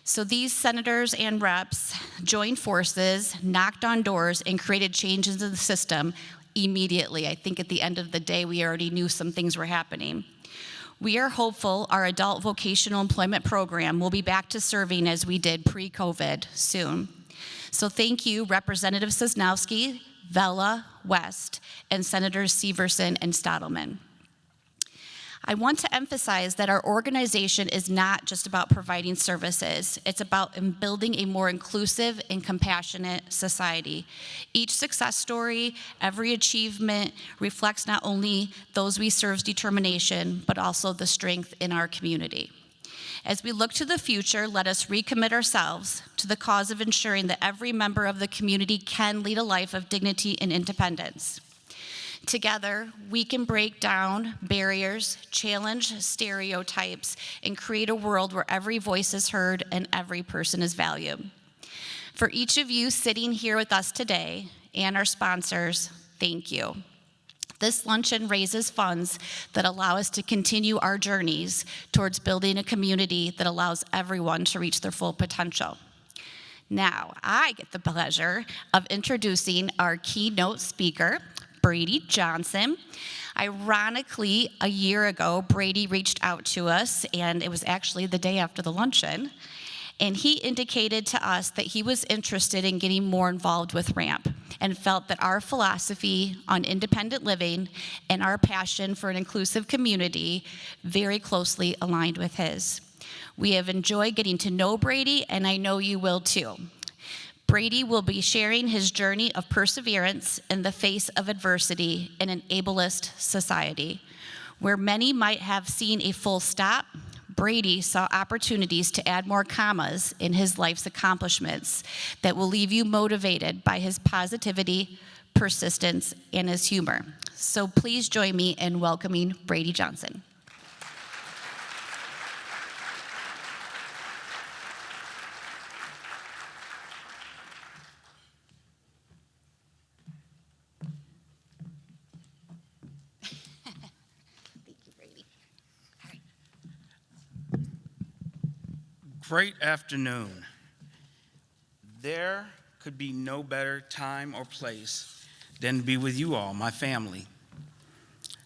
So these senators and reps joined forces, knocked on doors, and created changes in the system immediately. I think at the end of the day, we already knew some things were happening. We are hopeful our adult vocational employment program will be back to serving as we did pre-COVID soon. So thank you, Representative Sosnowski, Vella, West, and Senators Severson and Stadelman. I want to emphasize that our organization is not just about providing services. It's about building a more inclusive and compassionate society. Each success story, every achievement reflects not only those we serve's determination, but also the strength in our community. As we look to the future, let us recommit ourselves to the cause of ensuring that every member of the community can lead a life of dignity and independence. Together, we can break down barriers, challenge stereotypes, and create a world where every voice is heard and every person is valued. For each of you sitting here with us today and our sponsors, thank you. This luncheon raises funds that allow us to continue our journeys towards building a community that allows everyone to reach their full potential. Now, I get the pleasure of introducing our keynote speaker, Brady Johnson. Ironically, a year ago, Brady reached out to us, and it was actually the day after the luncheon, and he indicated to us that he was interested in getting more involved with RAMP and felt that our philosophy on independent living and our passion for an inclusive community very closely aligned with his. We have enjoyed getting to know Brady, and I know you will too. Brady will be sharing his journey of perseverance in the face of adversity in an ableist society. Where many might have seen a full stop, Brady saw opportunities to add more commas in his life's accomplishments that will leave you motivated by his positivity, persistence, and his humor. So please join me in welcoming Brady Johnson. Great afternoon. There could be no better time or place than to be with you all, my family.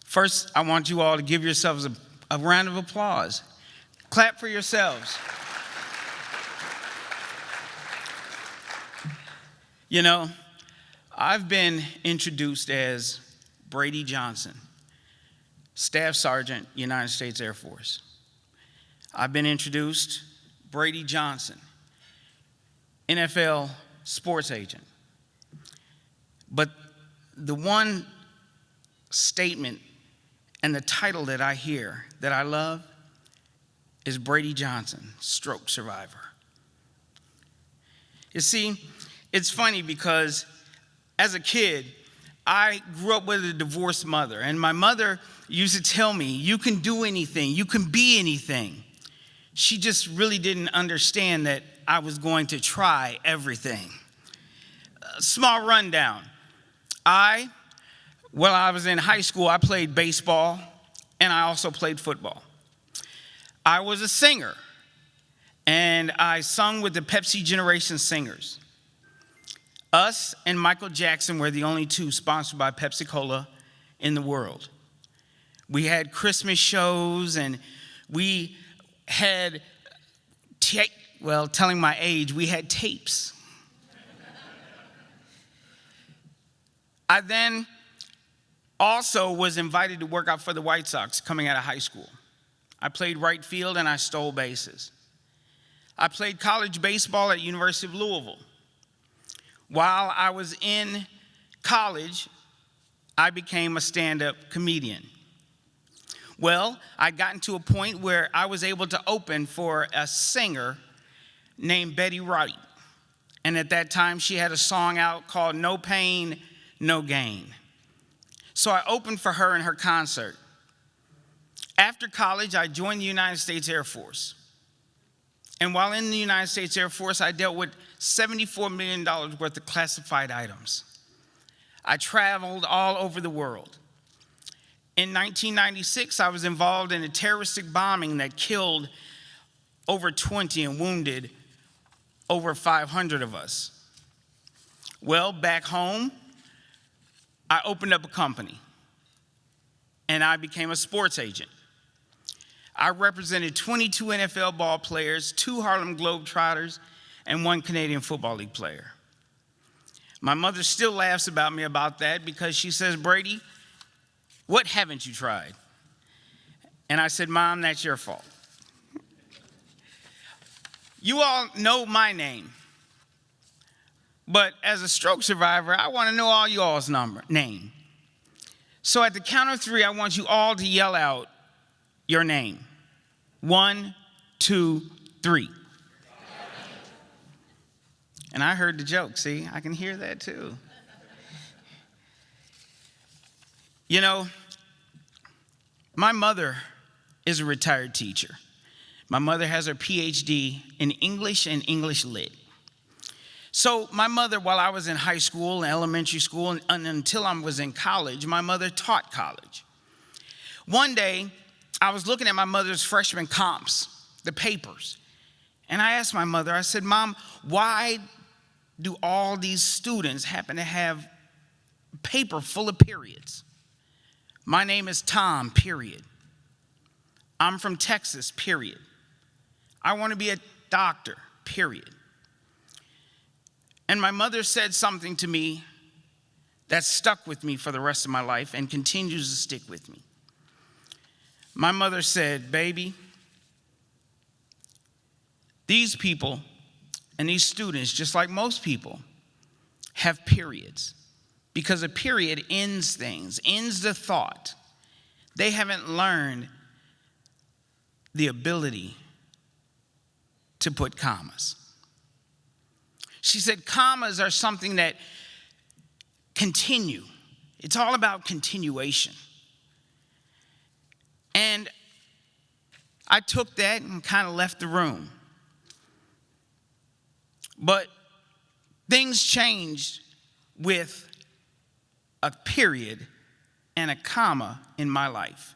First, I want you all to give yourselves a round of applause. Clap for yourselves. You know, I've been introduced as Brady Johnson, Staff Sergeant, United States Air Force. I've been introduced Brady Johnson, NFL sports agent. But the one statement and the title that I hear that I love is Brady Johnson, stroke survivor. You see, it's funny because as a kid, I grew up with a divorced mother, and my mother used to tell me, you can do anything, you can be anything. She just really didn't understand that I was going to try everything. Small rundown. While I was in high school, I played baseball, and I also played football. I was a singer, and I sung with the Pepsi Generation Singers. Us and Michael Jackson were the only two sponsored by Pepsi Cola in the world. We had Christmas shows, and we had, telling my age, we had tapes. I then also was invited to work out for the White Sox coming out of high school. I played right field and I stole bases. I played college baseball at University of Louisville. While I was in college, I became a stand-up comedian. Well, I'd gotten to a point where I was able to open for a singer named Betty Wright. And at that time, she had a song out called No Pain, No Gain. So I opened for her in her concert. After college, I joined the United States Air Force. And while in the United States Air Force, I dealt with $74 million worth of classified items. I traveled all over the world. In 1996, I was involved in a terroristic bombing that killed over 20 and wounded over 500 of us. Well, back home, I opened up a company, and I became a sports agent. I represented 22 NFL ball players, 2 Harlem Globetrotters, and 1 Canadian Football League player. My mother still laughs about me about that because she says, Brady, what haven't you tried? And I said, Mom, that's your fault. You all know my name, but as a stroke survivor, I want to know all you all's name. So at the count of 3, I want you all to yell out your name. 1, 2, 3. And I heard the joke. See, I can hear that too. You know, my mother is a retired teacher. My mother has her PhD in English and English Lit. So my mother, while I was in high school and elementary school and until I was in college, my mother taught college. One day, I was looking at my mother's freshman comps, the papers, and I asked my mother, I said, Mom, why do all these students happen to have paper full of periods? My name is Tom, period. I'm from Texas, period. I want to be a doctor, period. And my mother said something to me that stuck with me for the rest of my life and continues to stick with me. My mother said, baby, these people and these students, just like most people, have periods. Because a period ends things, ends the thought. They haven't learned the ability to put commas. She said commas are something that continue. It's all about continuation. And I took that and kind of left the room. But things changed with a period and a comma in my life.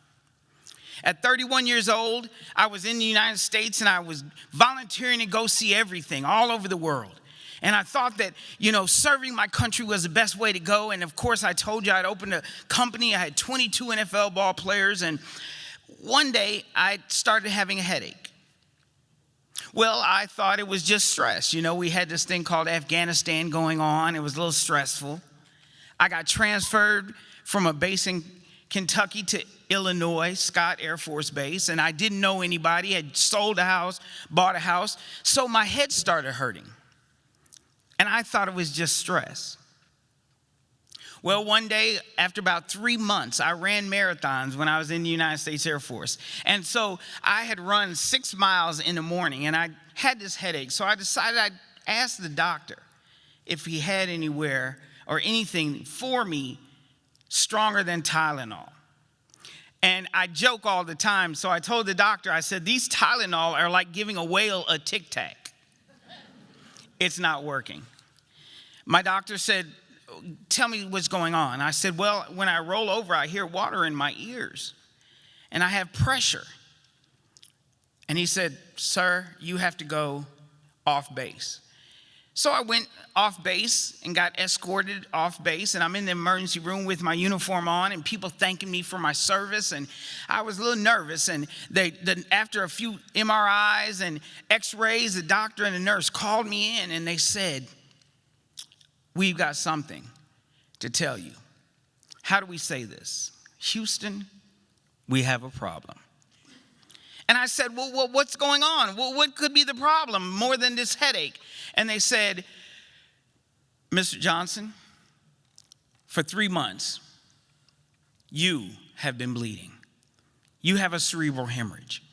At 31 years old, I was in the United States and I was volunteering to go see everything all over the world. And I thought that, serving my country was the best way to go. And of course, I told you I'd opened a company. I had 22 NFL ball players. And one day I started having a headache. Well, I thought it was just stress. We had this thing called Afghanistan going on. It was a little stressful. I got transferred from a base in Kentucky to Illinois, Scott Air Force Base, and I didn't know anybody, had sold a house, bought a house, so my head started hurting. And I thought it was just stress. Well, one day, after about 3 months, I ran marathons when I was in the United States Air Force. And so I had run 6 miles in the morning, and I had this headache. So I decided I'd ask the doctor if he had anywhere or anything for me stronger than Tylenol. And I joke all the time, so I told the doctor, I said, these Tylenol are like giving a whale a Tic Tac. It's not working. My doctor said, tell me what's going on. I said, well, when I roll over, I hear water in my ears, and I have pressure. And he said, sir, you have to go off base. So I went off base and got escorted off base, and I'm in the emergency room with my uniform on and people thanking me for my service, and I was a little nervous. And after a few MRIs and x-rays, the doctor and the nurse called me in and they said, we've got something to tell you. How do we say this? Houston, we have a problem. And I said, well, what's going on? Well, what could be the problem more than this headache? And they said, Mr. Johnson, for 3 months, you have been bleeding. You have a cerebral hemorrhage.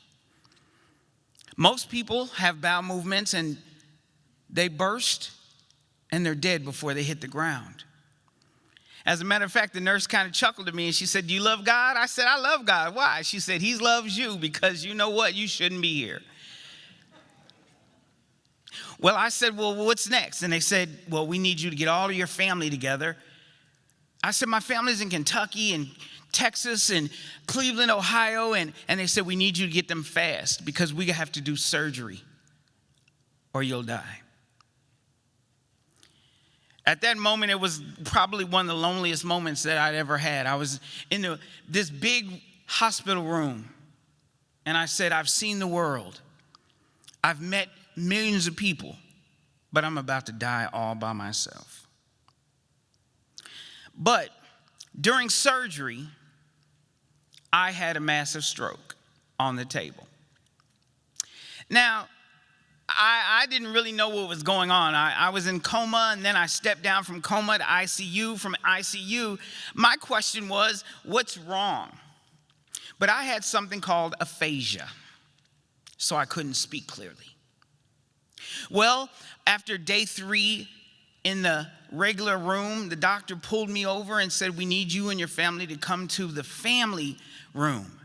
Most people have bowel movements and they burst and they're dead before they hit the ground. As a matter of fact, the nurse kind of chuckled at me and she said, do you love God? I said, I love God. Why? She said, he loves you because you know what? You shouldn't be here. Well, I said, well, what's next? And they said, well, we need you to get all of your family together. I said, my family's in Kentucky and Texas and Cleveland, Ohio. And they said, we need you to get them fast because we have to do surgery or you'll die. At that moment, it was probably one of the loneliest moments that I'd ever had. I was in this big hospital room, and I said, I've seen the world. I've met millions of people, but I'm about to die all by myself. But during surgery, I had a massive stroke on the table. Now, I didn't really know what was going on. I was in coma, and then I stepped down from coma to ICU. From ICU, my question was, what's wrong? But I had something called aphasia, so I couldn't speak clearly. Well, after day 3 in the regular room, the doctor pulled me over and said, we need you and your family to come to the family room.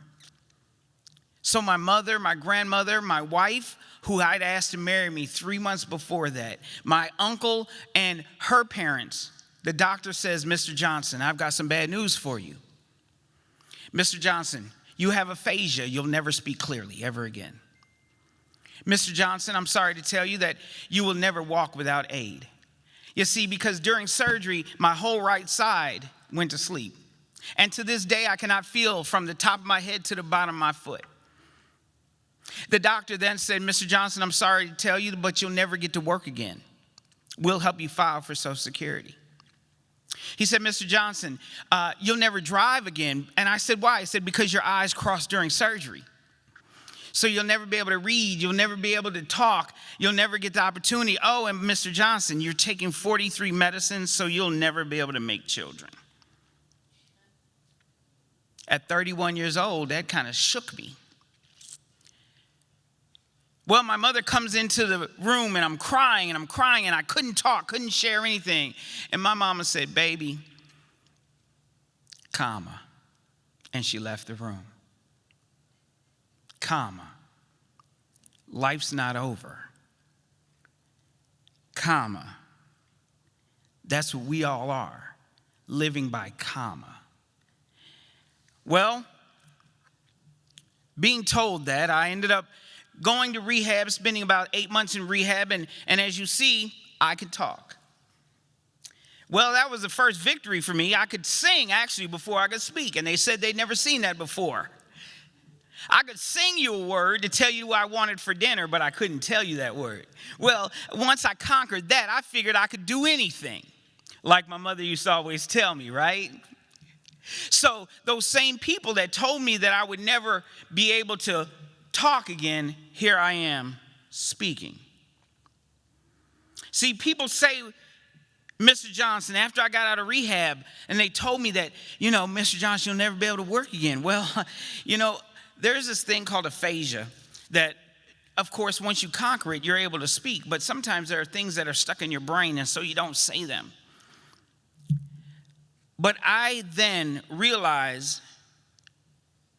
So my mother, my grandmother, my wife, who I'd asked to marry me 3 months before that, my uncle and her parents, the doctor says, Mr. Johnson, I've got some bad news for you. Mr. Johnson, you have aphasia. You'll never speak clearly ever again. Mr. Johnson, I'm sorry to tell you that you will never walk without aid. You see, because during surgery, my whole right side went to sleep. And to this day, I cannot feel from the top of my head to the bottom of my foot. The doctor then said, Mr. Johnson, I'm sorry to tell you, but you'll never get to work again. We'll help you file for Social Security. He said, Mr. Johnson, you'll never drive again. And I said, why? He said, because your eyes crossed during surgery. So you'll never be able to read. You'll never be able to talk. You'll never get the opportunity. Oh, and Mr. Johnson, you're taking 43 medicines, so you'll never be able to make children. At 31 years old, that kind of shook me. Well, my mother comes into the room and I'm crying and I couldn't talk, couldn't share anything. And my mama said, baby, comma. And she left the room. Comma. Life's not over. Comma. That's what we all are, living by comma. Well, being told that, I ended up going to rehab, spending about 8 months in rehab, and as you see, I could talk. Well, that was the first victory for me. I could sing, actually, before I could speak, and they said they'd never seen that before. I could sing you a word to tell you what I wanted for dinner, but I couldn't tell you that word. Well, once I conquered that, I figured I could do anything, like my mother used to always tell me, right? So those same people that told me that I would never be able to talk again, here I am speaking. See, people say, Mr. Johnson, after I got out of rehab, and they told me that, Mr. Johnson, you'll never be able to work again. Well, there's this thing called aphasia that, of course, once you conquer it, you're able to speak. But sometimes there are things that are stuck in your brain, and so you don't say them. But I then realized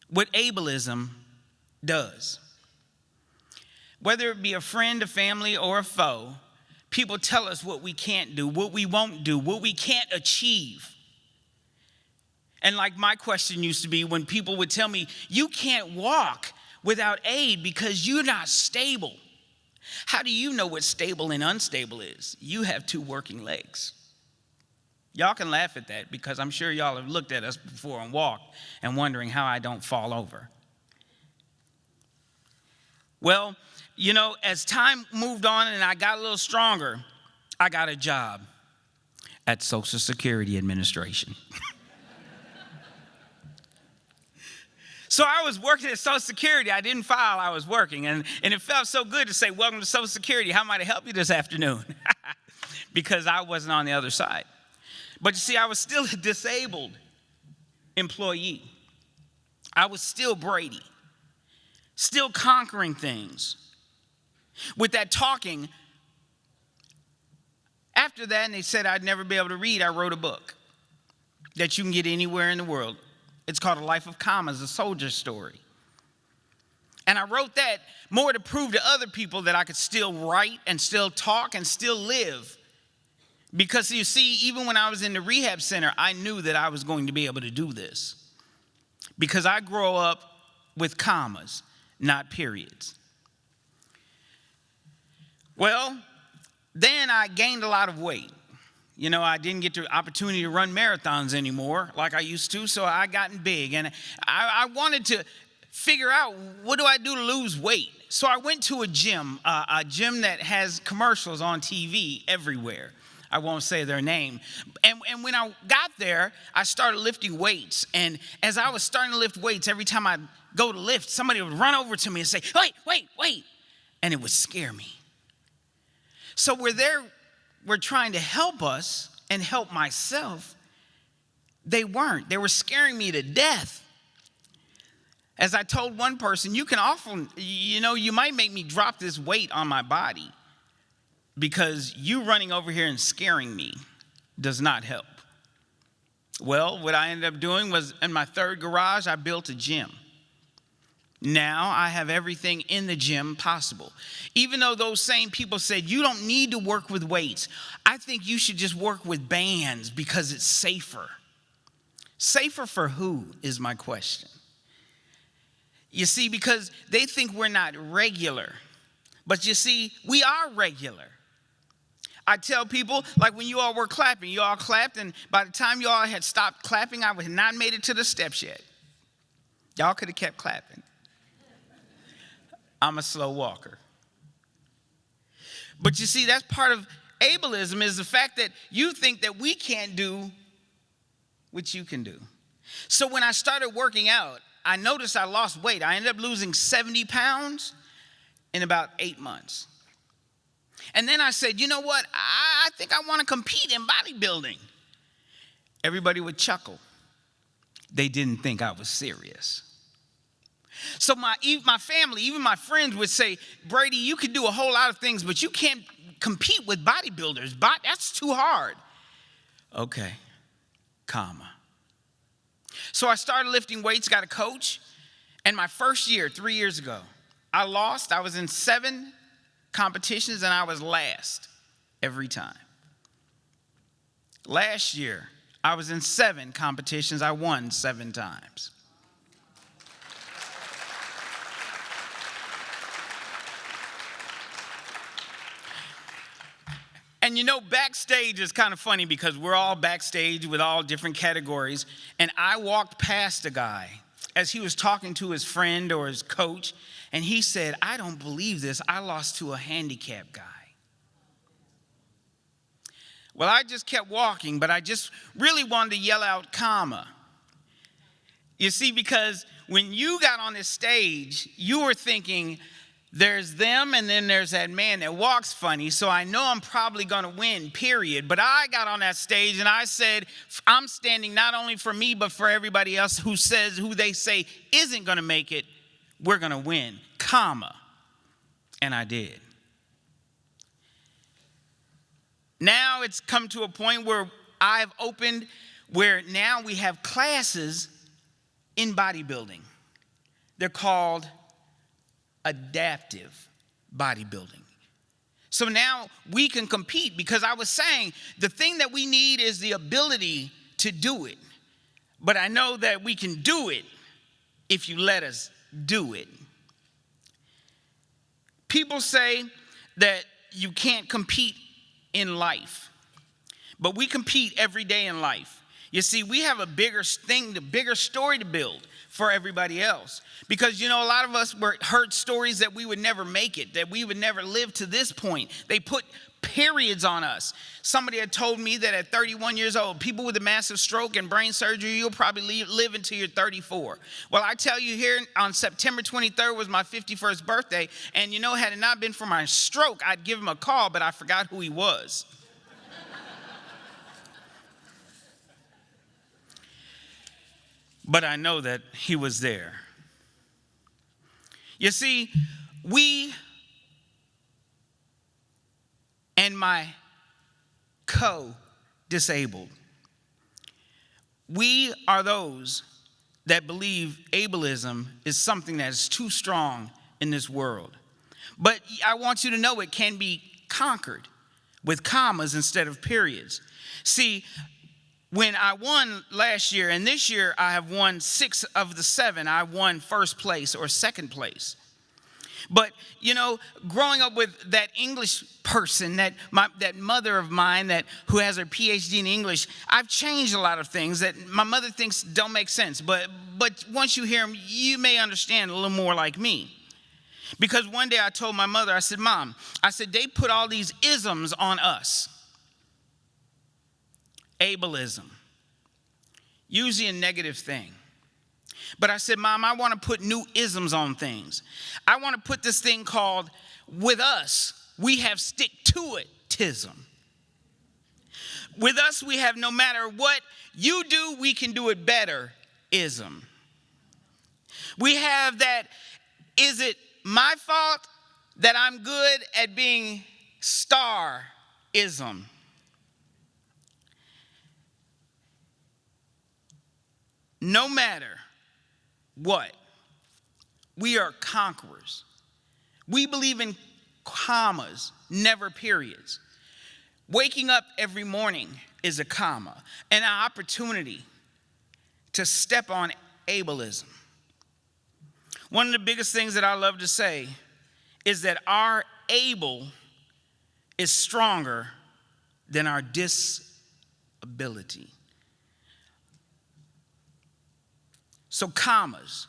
what ableism does. Whether it be a friend, a family, or a foe, people tell us what we can't do, what we won't do, what we can't achieve. And like my question used to be when people would tell me, you can't walk without aid because you're not stable. How do you know what stable and unstable is? You have 2 working legs. Y'all can laugh at that because I'm sure y'all have looked at us before and walked and wondering how I don't fall over. Well, as time moved on and I got a little stronger, I got a job at Social Security Administration. So I was working at Social Security. I didn't file, I was working. And it felt so good to say, welcome to Social Security. How might I help you this afternoon? Because I wasn't on the other side. But you see, I was still a disabled employee. I was still Brady, still conquering things. With that talking, after that, and they said I'd never be able to read, I wrote a book that you can get anywhere in the world. It's called A Life of Commas, a soldier's story. And I wrote that more to prove to other people that I could still write and still talk and still live. Because you see, even when I was in the rehab center, I knew that I was going to be able to do this. Because I grow up with commas, not periods. Well, then I gained a lot of weight. I didn't get the opportunity to run marathons anymore like I used to, so I gotten big. And I wanted to figure out, what do I do to lose weight? So I went to a gym that has commercials on TV everywhere. I won't say their name. And when I got there, I started lifting weights. And as I was starting to lift weights, every time I go to lift, somebody would run over to me and say, wait. And it would scare me. So we're trying to help us and help myself. They weren't. They were scaring me to death. As I told one person, you can often, you might make me drop this weight on my body because you running over here and scaring me does not help. Well, what I ended up doing was in my third garage, I built a gym. Now I have everything in the gym possible. Even though those same people said, you don't need to work with weights. I think you should just work with bands because it's safer. Safer for who is my question. You see, because they think we're not regular. But you see, we are regular. I tell people, like when you all were clapping, you all clapped, and by the time you all had stopped clapping, I had not made it to the steps yet. Y'all could have kept clapping. I'm a slow walker. But you see, that's part of ableism, is the fact that you think that we can't do what you can do. So when I started working out, I noticed I lost weight. I ended up losing 70 pounds in about 8 months. And then I said, you know what? I think I want to compete in bodybuilding. Everybody would chuckle. They didn't think I was serious. So my family, even my friends would say, Brady, you can do a whole lot of things, but you can't compete with bodybuilders. That's too hard. Okay, comma. So I started lifting weights, got a coach, and my first year, 3 years ago, I lost. I was in 7 competitions, and I was last every time. Last year, I was in 7 competitions. I won 7 times. And backstage is kind of funny because we're all backstage with all different categories. And I walked past a guy as he was talking to his friend or his coach, and he said, I don't believe this. I lost to a handicapped guy. Well, I just kept walking, but I just really wanted to yell out, comma. You see, because when you got on this stage, you were thinking, there's them, and then there's that man that walks funny, so I know I'm probably going to win, period. But I got on that stage, and I said, I'm standing not only for me, but for everybody else who they say isn't going to make it. We're going to win, comma. And I did. Now it's come to a point where I've opened, where now we have classes in bodybuilding. They're called adaptive bodybuilding. So now we can compete, because I was saying the thing that we need is the ability to do it. But I know that we can do it if you let us do it. People say that you can't compete in life, but we compete every day in life. You see, we have a bigger story to build for everybody else. Because, a lot of us heard stories that we would never make it, that we would never live to this point. They put periods on us. Somebody had told me that at 31 years old, people with a massive stroke and brain surgery, you'll probably live until you're 34. Well, I tell you, here on September 23rd was my 51st birthday. And had it not been for my stroke, I'd give him a call, but I forgot who he was. But I know that he was there. You see, we and my co-disabled, we are those that believe ableism is something that is too strong in this world. But I want you to know it can be conquered with commas instead of periods. See, when I won last year, and this year I have won 6 of the 7, I won first place or second place. But, growing up with that English person, that mother of mine who has her PhD in English, I've changed a lot of things that my mother thinks don't make sense. But once you hear them, you may understand a little more like me. Because one day I told my mother, I said, Mom, they put all these isms on us. Ableism, usually a negative thing. But I said, Mom, I want to put new isms on things. I want to put this thing called, with us, we have stick-to-it-ism. With us, we have no matter what you do, we can do it better-ism. We have that, is it my fault that I'm good at being star-ism? No matter what, we are conquerors. We believe in commas, never periods. Waking up every morning is a comma, an opportunity to step on ableism. One of the biggest things that I love to say is that our able is stronger than our disability. So commas.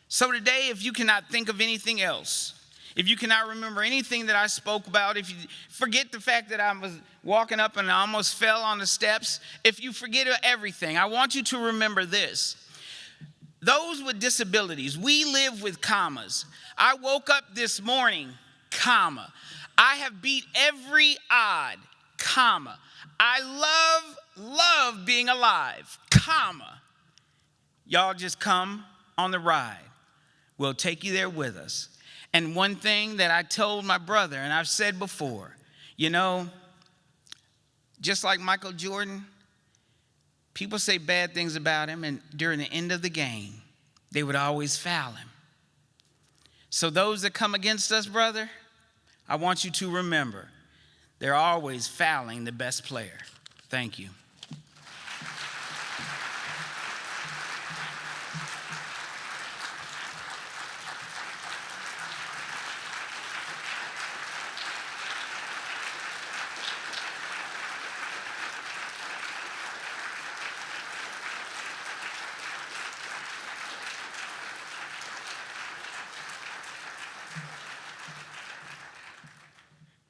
So today, if you cannot think of anything else, if you cannot remember anything that I spoke about, if you forget the fact that I was walking up and I almost fell on the steps, if you forget everything, I want you to remember this. Those with disabilities, we live with commas. I woke up this morning, comma. I have beat every odd, comma. I love being alive, comma. Y'all just come on the ride. We'll take you there with us. And one thing that I told my brother, and I've said before, you know, just like Michael Jordan, people say bad things about him, and during the end of the game, they would always foul him. So those that come against us, brother, I want you to remember, they're always fouling the best player. Thank you.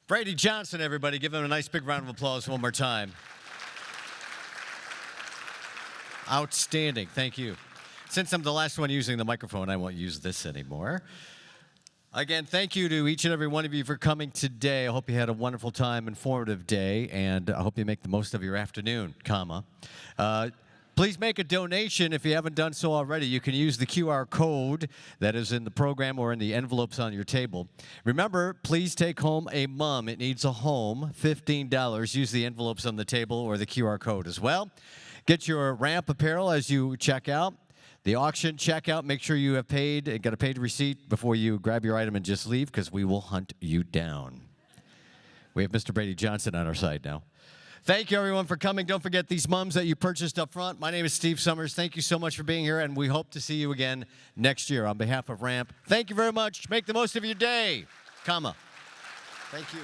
Brady Johnson, everybody. Give him a nice big round of applause one more time. Outstanding. Thank you. Since I'm the last one using the microphone, I won't use this anymore. Again, thank you to each and every one of you for coming today. I hope you had a wonderful time, informative day, and I hope you make the most of your afternoon, comma. Please make a donation if you haven't done so already. You can use the QR code that is in the program or in the envelopes on your table. Remember, please take home a mom. It needs a home, $15. Use the envelopes on the table or the QR code as well. Get your ramp apparel as you check out. The auction checkout, make sure you have paid and got a paid receipt before you grab your item and just leave, because we will hunt you down. We have Mr. Brady Johnson on our side now. Thank you, everyone, for coming. Don't forget these mums that you purchased up front. My name is Steve Summers. Thank you so much for being here, and we hope to see you again next year. On behalf of RAMP, thank you very much. Make the most of your day, comma. Thank you.